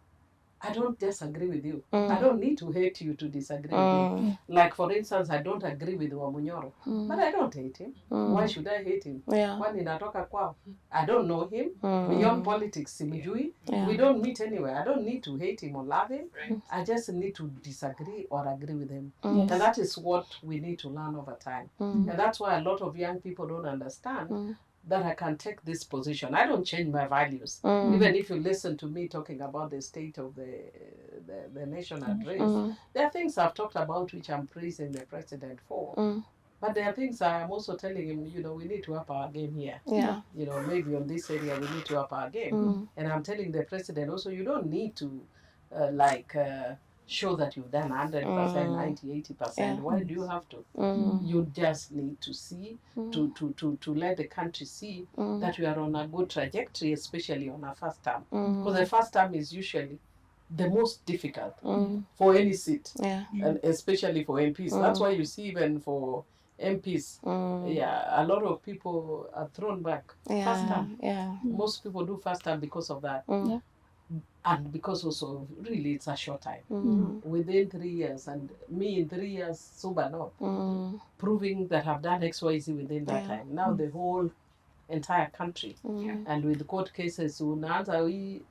I don't disagree with you. I don't need to hate you to disagree with you. Like, for instance, I don't agree with Wamunyoro, but I don't hate him. Why should I hate him? Kwani natoka kwao. I don't know him. Beyond politics, simjui. We don't meet anywhere. I don't need to hate him or love him. I just need to disagree or agree with him. And that is what we need to learn over time. And that's why a lot of young people don't understand that I can take this position. I don't change my values. Even if you listen to me talking about the state of the nation address, there are things I've talked about which I'm praising the president for. But there are things I'm also telling him, you know, we need to up our game here. You know, maybe on this area we need to up our game. And I'm telling the president also, you don't need to show that you've done 100%, 90, 80%. Why do you have to? You just need to see, to let the country see that we are on a good trajectory, especially on our first term. Because the first term is usually the most difficult for any seat, and especially for MPs. That's why you see even for MPs, a lot of people are thrown back first term. Most people do first term because of that. And because also really it's a short time. Within 3 years, and me in 3 years, sober not, proving that I've done XYZ within that time. Now the whole entire country, and with court cases, unaanza hii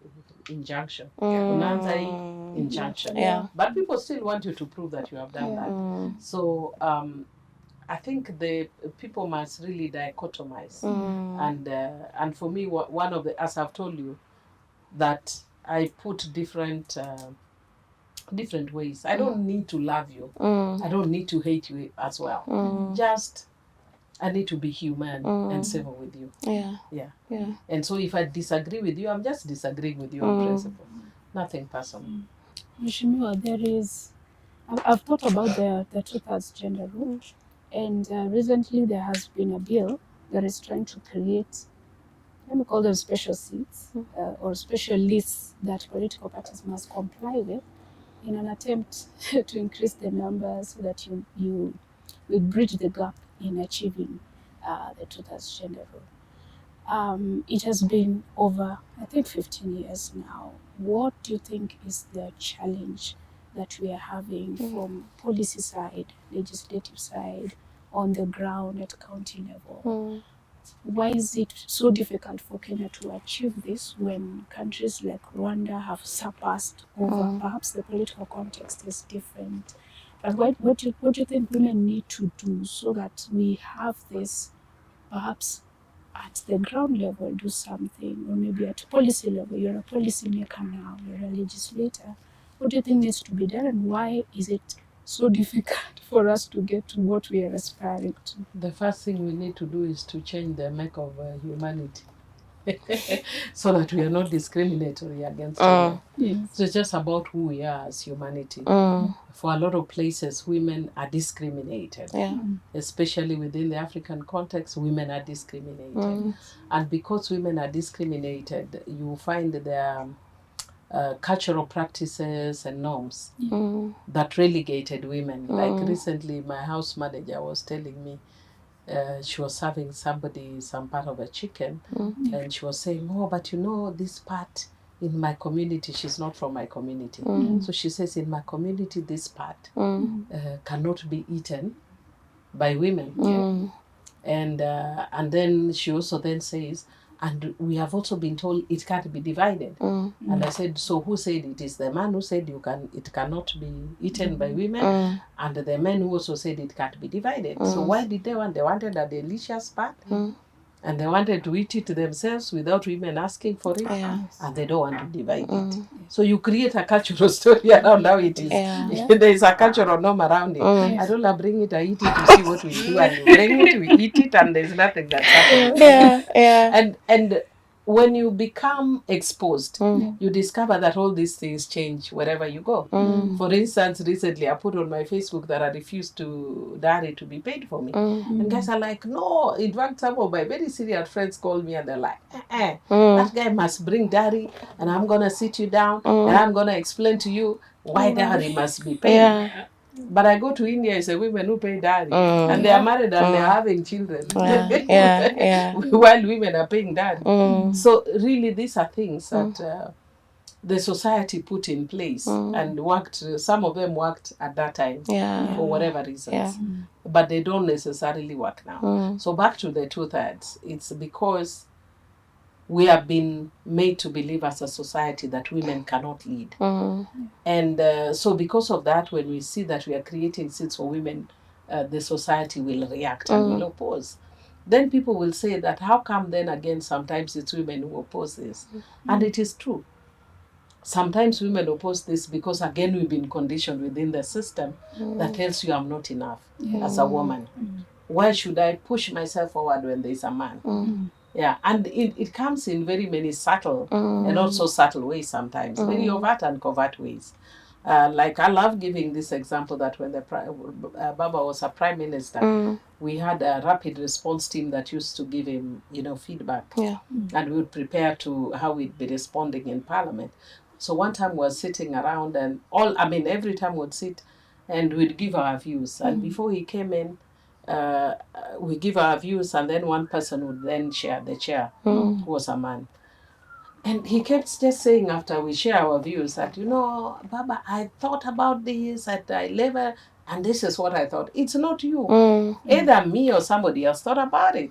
injunction, unaanza hii injunction. But people still want you to prove that you have done that. So I think the people must really dichotomize. And for me, one of the, as I've told you, that I put different ways. I don't need to love you. I don't need to hate you as well. Just I need to be human and civil with you. Yeah. And so if I disagree with you, I'm just disagreeing with you on principle. Nothing personal. Mheshimiwa, there is, I've thought about the two-thirds gender rule, and recently there has been a bill that is trying to create, let me call them special seats or special lists that political parties must comply with in an attempt to increase the numbers so that you will bridge the gap in achieving the two-thirds gender rule. It has been over, I think, 15 years now. What do you think is the challenge that we are having from policy side, legislative side, on the ground at county level? Why is it so difficult for Kenya to achieve this when countries like Rwanda have surpassed over? Perhaps the political context is different. But what do you think women need to do so that we have this, perhaps at the ground level, do something, or maybe at policy level? You're a policy maker now, you're a legislator. What do you think needs to be done, and why is it so difficult for us to get to what we are aspiring to? The first thing we need to do is to change the make of humanity. So that we are not discriminatory against women. Yes. So it's just about who we are as humanity. For a lot of places, women are discriminated. Especially within the African context, women are discriminated. And because women are discriminated, you find there are cultural practices and norms that relegated women. Like recently, my house manager was telling me, she was serving somebody some part of a chicken, and she was saying, oh, but you know, this part in my community, she's not from my community. So she says, in my community, this part cannot be eaten by women. And then she also then says, and we have also been told it can't be divided. And I said, so who said it? Is the man who said it cannot be eaten by women, and the men who also said it can't be divided. So why did they want? They wanted a delicious part, and they wanted to eat it themselves without women asking for it, and they don't want to divide it. So you create a cultural story around how it is. There is a cultural norm around it. I don't like bring it, I eat it to see what we do, and you bring it, we eat it, and there's nothing that's happening. And when you become exposed, you discover that all these things change wherever you go. For instance, recently I put on my Facebook that I refused to dowry to be paid for me. And guys are like, no. In fact, some of my very serious friends call me and they're like, that guy must bring dowry, and I'm going to sit you down and I'm going to explain to you why dowry must be paid. But I go to India, it's a women who pay dowry, and they are married and they are having children, while women are paying dowry. So really, these are things that the society put in place and worked. Some of them worked at that time for whatever reasons, but they don't necessarily work now. So back to the two-thirds, it's because we have been made to believe as a society that women cannot lead. And so because of that, when we see that we are creating seats for women, the society will react and will oppose. Then people will say that how come then again sometimes it's women who oppose this? And it is true. Sometimes women oppose this because again we've been conditioned within the system that tells you I'm not enough as a woman. Why should I push myself forward when there's a man? Yeah, and it comes in very many subtle and also subtle ways sometimes, very overt and covert ways. Like I love giving this example that when the Baba was a prime minister, we had a rapid response team that used to give him, feedback. And we would prepare to how we'd be responding in parliament. So one time we were sitting around and every time we'd sit and we'd give our views. And before he came in, we give our views, and then one person would then share the chair, who was a man. And he kept just saying after we share our views that, you know, Baba, I thought about this at I level, and this is what I thought. It's not you. Either me or somebody else thought about it.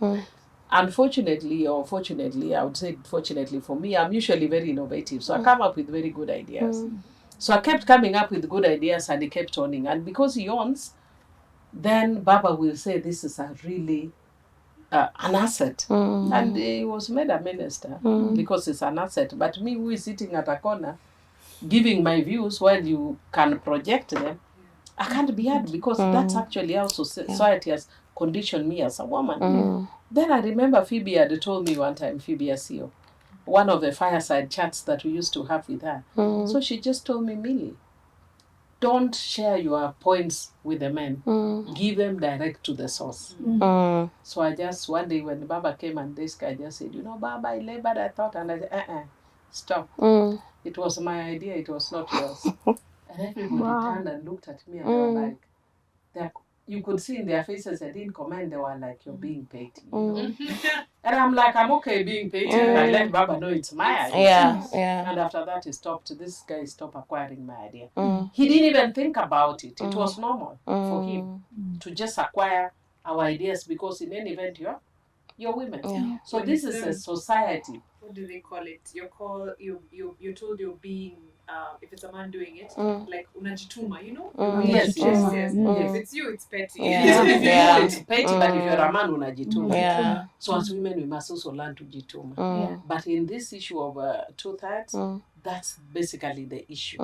Unfortunately, or fortunately, I would say fortunately for me, I'm usually very innovative. So I come up with very good ideas. So I kept coming up with good ideas and he kept owning. And because he owns, then Baba will say this is a really an asset. And he was made a minister because it's an asset. But me who is sitting at a corner giving my views while you can project them, I can't be heard because that's actually how society has conditioned me as a woman. Then I remember Phoebe had told me one time, Phoebe Asio, one of the fireside chats that we used to have with her. So she just told me, Millie, don't share your points with the men. Give them direct to the source. So I just, one day when Baba came and this guy just said, you know, Baba, I labored, I thought, and I said, stop. It was my idea, it was not yours. And everybody turned and looked at me and they were like, you could see in their faces, they didn't comment, they were like, you're being paid. You know? And I'm like, I'm okay being paid. I let Baba know it's my idea. And after that, he stopped. This guy stopped acquiring my idea. He didn't even think about it. It was normal for him to just acquire our ideas because in any event, you're women. So this is a society. What do they call it? You're told you're being, if it's a man doing it, like unajituma, you know? Yes. If it's you, it's petty. It's petty, but if you're a man, unajituma. So as women, we must also learn to jituma. But in this issue of 2/3, that's basically the issue.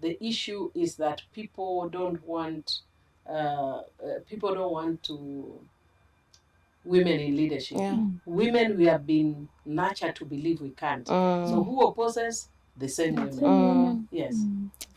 The issue is that people don't want to women in leadership. Women, we have been nurtured to believe we can't. So who opposes? The same women. Yes.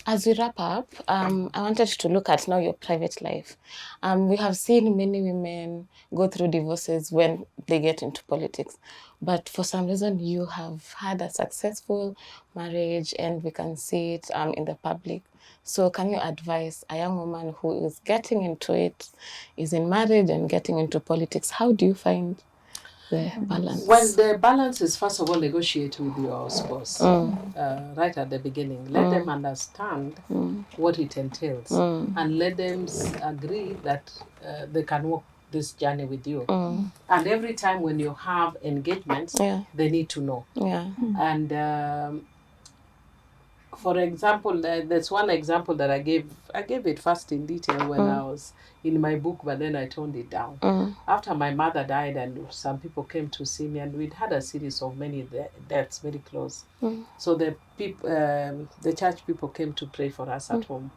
As we wrap up, I wanted to look at now your private life. We have seen many women go through divorces when they get into politics. But for some reason, you have had a successful marriage and we can see it in the public. So can you advise a young woman who is getting into it, is in marriage and getting into politics, how do you find the balance? Well, the balance is, first of all, negotiate with your spouse right at the beginning. Let them understand what it entails and let them agree that they can walk this journey with you. And every time when you have engagements, they need to know. And for example, there's one example that I gave it first in detail when I was in my book, but then I toned it down. After my mother died and some people came to see me, and we'd had a series of many deaths very close. So the church people came to pray for us at home.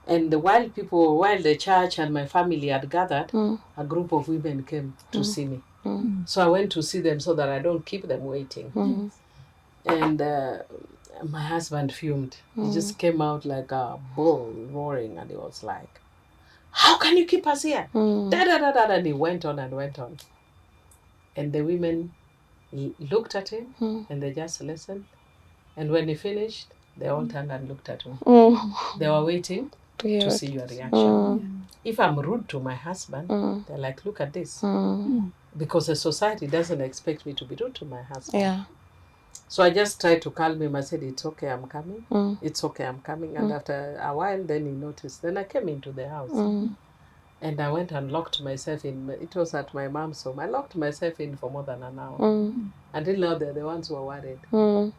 And while the church and my family had gathered, a group of women came to see me. So I went to see them so that I don't keep them waiting. And my husband fumed. He just came out like a bull roaring, and he was like, how can you keep us here? And he went on and went on. And the women looked at him and they just listened. And when he finished, they all turned and looked at him. They were waiting to see your reaction. If I'm rude to my husband, they're like, look at this. Because the society doesn't expect me to be rude to my husband. So I just tried to calm him. I said, it's okay, I'm coming. It's okay, I'm coming. And after a while, then he noticed. Then I came into the house. And I went and locked myself in. It was at my mom's home. I locked myself in for more than an hour. Until now, they're the ones who are worried.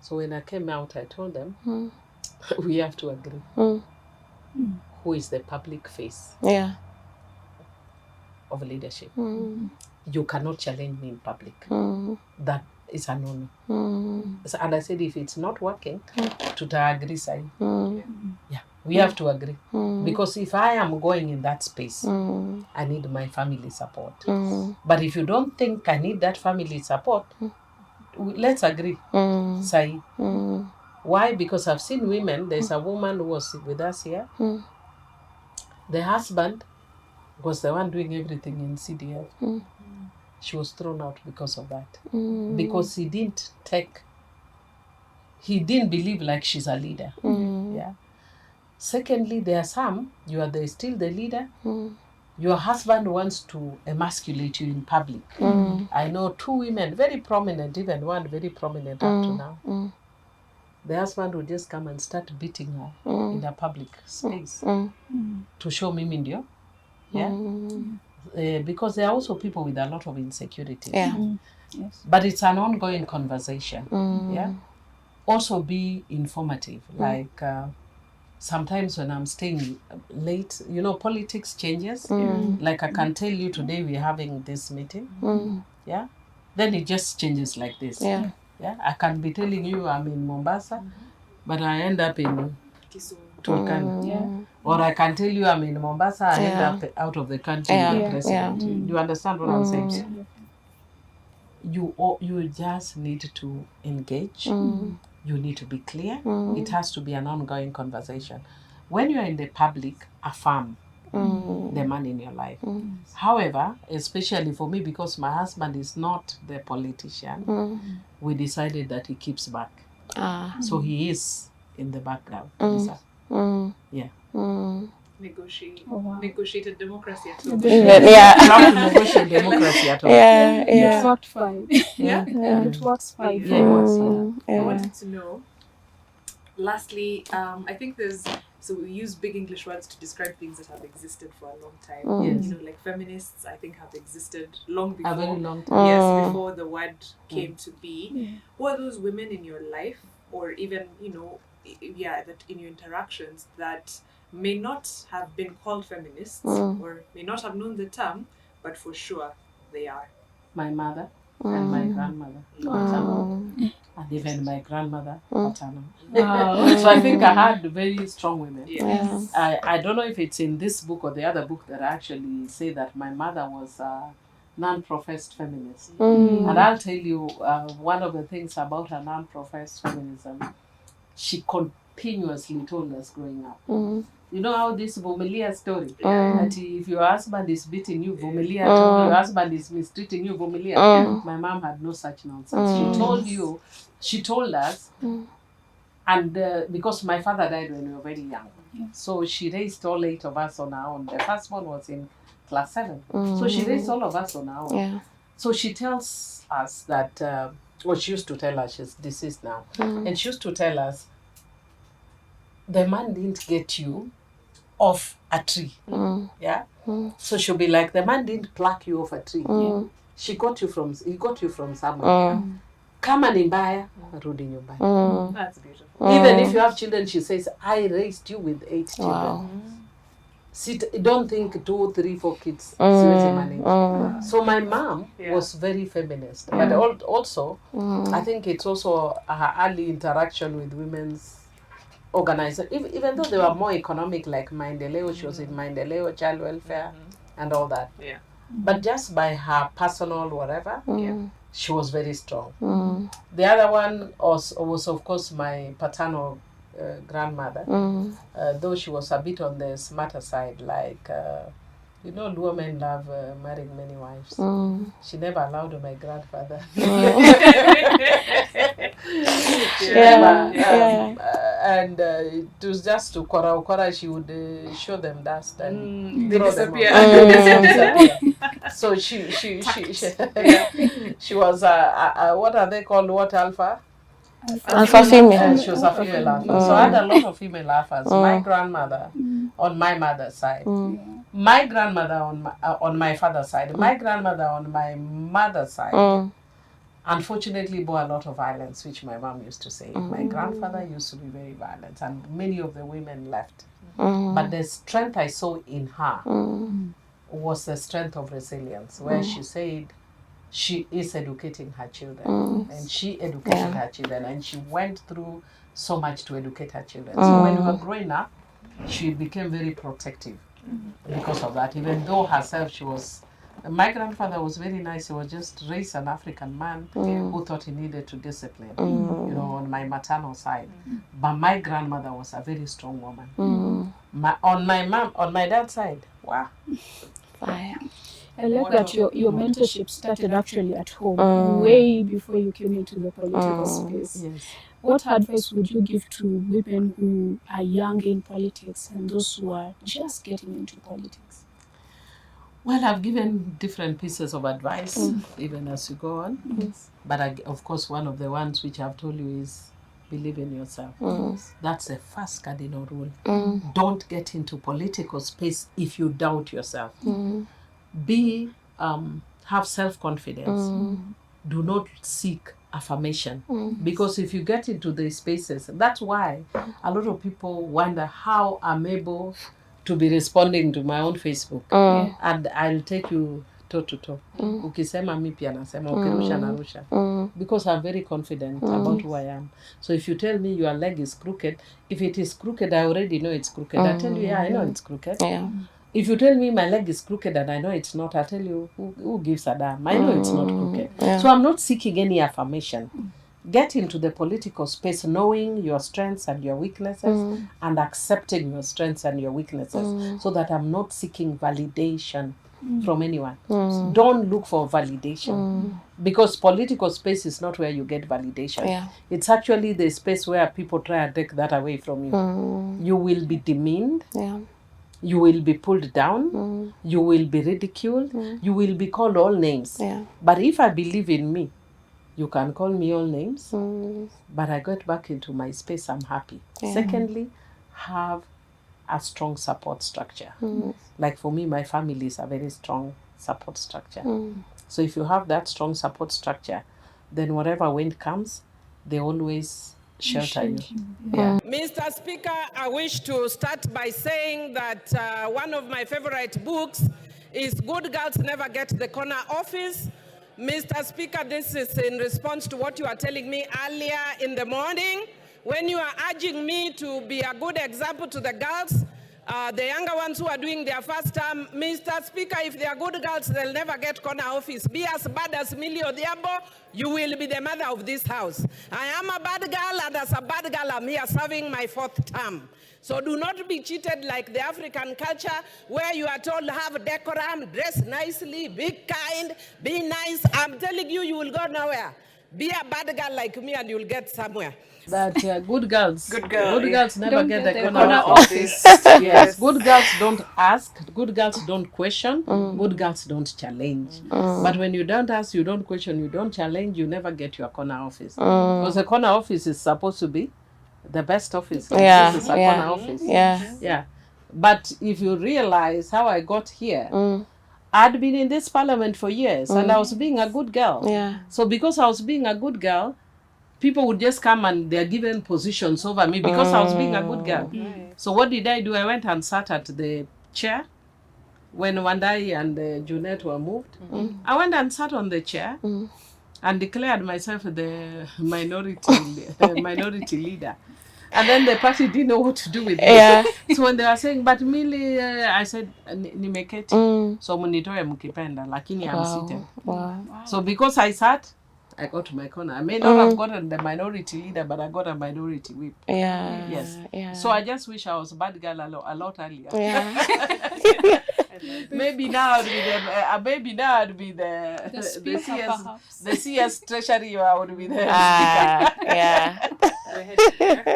So when I came out, I told them, we have to agree. Who is the public face of leadership? You cannot challenge me in public. That is a no-no. And I said, if it's not working, agree, we have to agree. Because if I am going in that space, I need my family support. But if you don't think I need that family support, let's agree. Why? Because I've seen women. There's a woman who was with us here. The husband was the one doing everything in CDF. She was thrown out because of that. Because he didn't believe like she's a leader. Secondly, there are some, still the leader, your husband wants to emasculate you in public. I know 2 women, very prominent, even one very prominent up to now. The husband would just come and start beating her in a public space to show Mimi ndio. Yeah. Because there are also people with a lot of insecurities. Yes. But it's an ongoing conversation. Yeah. Also be informative. Like sometimes when I'm staying late, you know, politics changes. Like I can tell you today we're having this meeting. Yeah. Then it just changes like this. Yeah. I can be telling you I'm in Mombasa, but I end up in Turkana. Or I can tell you I'm in Mombasa, I end up out of the country with the president. Do you understand what I'm saying? You just need to engage. You need to be clear. It has to be an ongoing conversation. When you're in the public, affirm the man in your life. However, especially for me, because my husband is not the politician, we decided that he keeps back. So he is in the background. Yeah. Negotiated democracy at home. How to negotiate democracy at home. It worked fine. It works fine. Yeah, it works fine. I wanted to know, lastly, I think so we use big English words to describe things that have existed for a long time. Yes. You know, like feminists, I think, have existed long before. A very long time. Yes, before the word came to be. Who are those women in your life, or even, you know, that in your interactions that may not have been called feminists or may not have known the term, but for sure they are? My mother and my grandmother, and even my grandmother, paternal. So I think I had very strong women. Yes. I don't know if it's in this book or the other book that I actually say that my mother was a non-professed feminist. And I'll tell you, one of the things about her non-professed feminism, she continuously told us growing up. You know how this Vumilia story, that if your husband is beating you, Vumilia, your husband is mistreating you, Vumilia. My mom had no such nonsense. She told us, and because my father died when we were very young, so she raised all 8 of us on her own. The first one was in class 7, so she raised all of us on her own. So she tells us that, she used to tell us, she's deceased now, and she used to tell us, the man didn't get you off a tree. So she'll be like, the man didn't pluck you off a tree. He got you from somewhere. Kama ni mbaya, rudi nyumbani. That's beautiful. Even if you have children, she says, I raised you with 8 children. Don't think 2, 3, 4 kids. Siwezi manage. So my mom was very feminist. But also, I think it's also her early interaction with women's organizers. Even though they were more economic, like Maendeleo, she was in Maendeleo, child welfare, and all that. But just by her personal whatever, she was very strong. The other one was of course my paternal grandmother, though she was a bit on the smarter side, like you know, women love marrying many wives. She never allowed my grandfather. And it was just to Kora, she would show them dust and they throw disappear. them out. So she was what are they called? What alpha? Alpha female. She was a female alpha. So I had a lot of female alphas. My grandmother on my mother's side, my grandmother on my father's side, my grandmother on my mother's side. Unfortunately, bore a lot of violence, which my mom used to say. My grandfather used to be very violent, and many of the women left. But the strength I saw in her was the strength of resilience, where she said she is educating her children, and she educated her children, and she went through so much to educate her children. So when we were growing up, she became very protective because of that, even though herself she was... My grandfather was very nice. He was just raised an African man who thought he needed to discipline, you know, on my maternal side. But my grandmother was a very strong woman. On my dad's side, wow. Fire. I like that your mentorship started actually at home, way before you came into the political space. Yes. What advice would you give to women who are young in politics and those who are just getting into politics? Well, I've given different pieces of advice, even as you go on. Yes. But of course, one of the ones which I've told you is believe in yourself. That's the first cardinal rule. Don't get into political space if you doubt yourself. Have self-confidence. Do not seek affirmation. Because if you get into these spaces, that's why a lot of people wonder how I'm able to be responding to my own Facebook. And I'll take you toe to toe. Ukisema mi pia nasema, ukirusha narusha. Because I'm very confident about who I am. So if you tell me your leg is crooked, if it is crooked, I already know it's crooked. I tell you, yeah, I know it's crooked. Yeah. If you tell me my leg is crooked and I know it's not, I tell you, who gives a damn? I know it's not crooked. Yeah. So I'm not seeking any affirmation. Get into the political space knowing your strengths and your weaknesses and accepting your strengths and your weaknesses so that I'm not seeking validation from anyone. Don't look for validation because political space is not where you get validation. Yeah. It's actually the space where people try and take that away from you. You will be demeaned. Yeah. You will be pulled down. You will be ridiculed. You will be called all names. Yeah. But if I believe in me, you can call me all names, but I got back into my space, I'm happy. Yeah. Secondly, have a strong support structure. Like for me, my family is a very strong support structure. So if you have that strong support structure, then whatever wind comes, they always shelter you. Yeah. Mr. Speaker, I wish to start by saying that one of my favorite books is Good Girls Never Get the Corner Office. Mr. Speaker, this is in response to what you are telling me earlier in the morning when you are urging me to be a good example to the girls, the younger ones who are doing their first term. Mr. Speaker, if they are good girls, they'll never get corner office. Be as bad as Millie Odhiambo, you will be the mother of this house. I am a bad girl, and as a bad girl, I'm here serving my 4th term. So do not be cheated like the African culture where you are told have decorum, dress nicely, be kind, be nice. I'm telling you, you will go nowhere. Be a bad girl like me and you'll get somewhere. That good girls never Don't get get the the corner corner office. Yes, good girls don't ask, good girls don't question, good girls don't challenge. But when you don't ask, you don't question, you don't challenge, you never get your corner office. Because the corner office is supposed to be the best office. Like Yeah, this is a yeah, corner office. yeah. Yeah. But if you realize how I got here, I'd been in this parliament for years and I was being a good girl. Yeah. So because I was being a good girl, people would just come and they're given positions over me because I was being a good girl. So what did I do? I went and sat at the chair when Wandai and Junet were moved. I went and sat on the chair and declared myself the minority leader. And then the party didn't know what to do with me. Yeah. So when they were saying, but Millie, I said, nimeketi. So munitoe mkipenda, lakini I'm seated. Wow. So because I sat, I got to my corner. I may not have gotten the minority leader, but I got a minority whip. Yeah. Yes. Yeah. So I just wish I was a bad girl a lot earlier. Yeah. Maybe now I'd be the speaker, the CS Treasury, I would be the speaker. Yeah.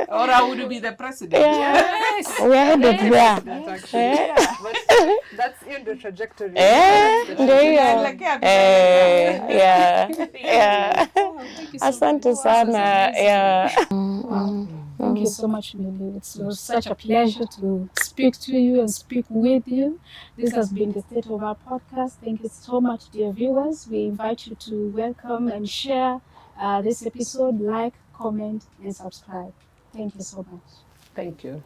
Or I would be the president. Yes. We're headed there. That's in the trajectory. Yeah. Yeah. Asante sana. Yeah. Thank you so much, Millie. It was such a pleasure to speak to you and speak with you. This has been the State of Our podcast. Thank you so much, dear viewers. We invite you to welcome and share this episode, like, comment, and subscribe. Thank you so much. Thank you.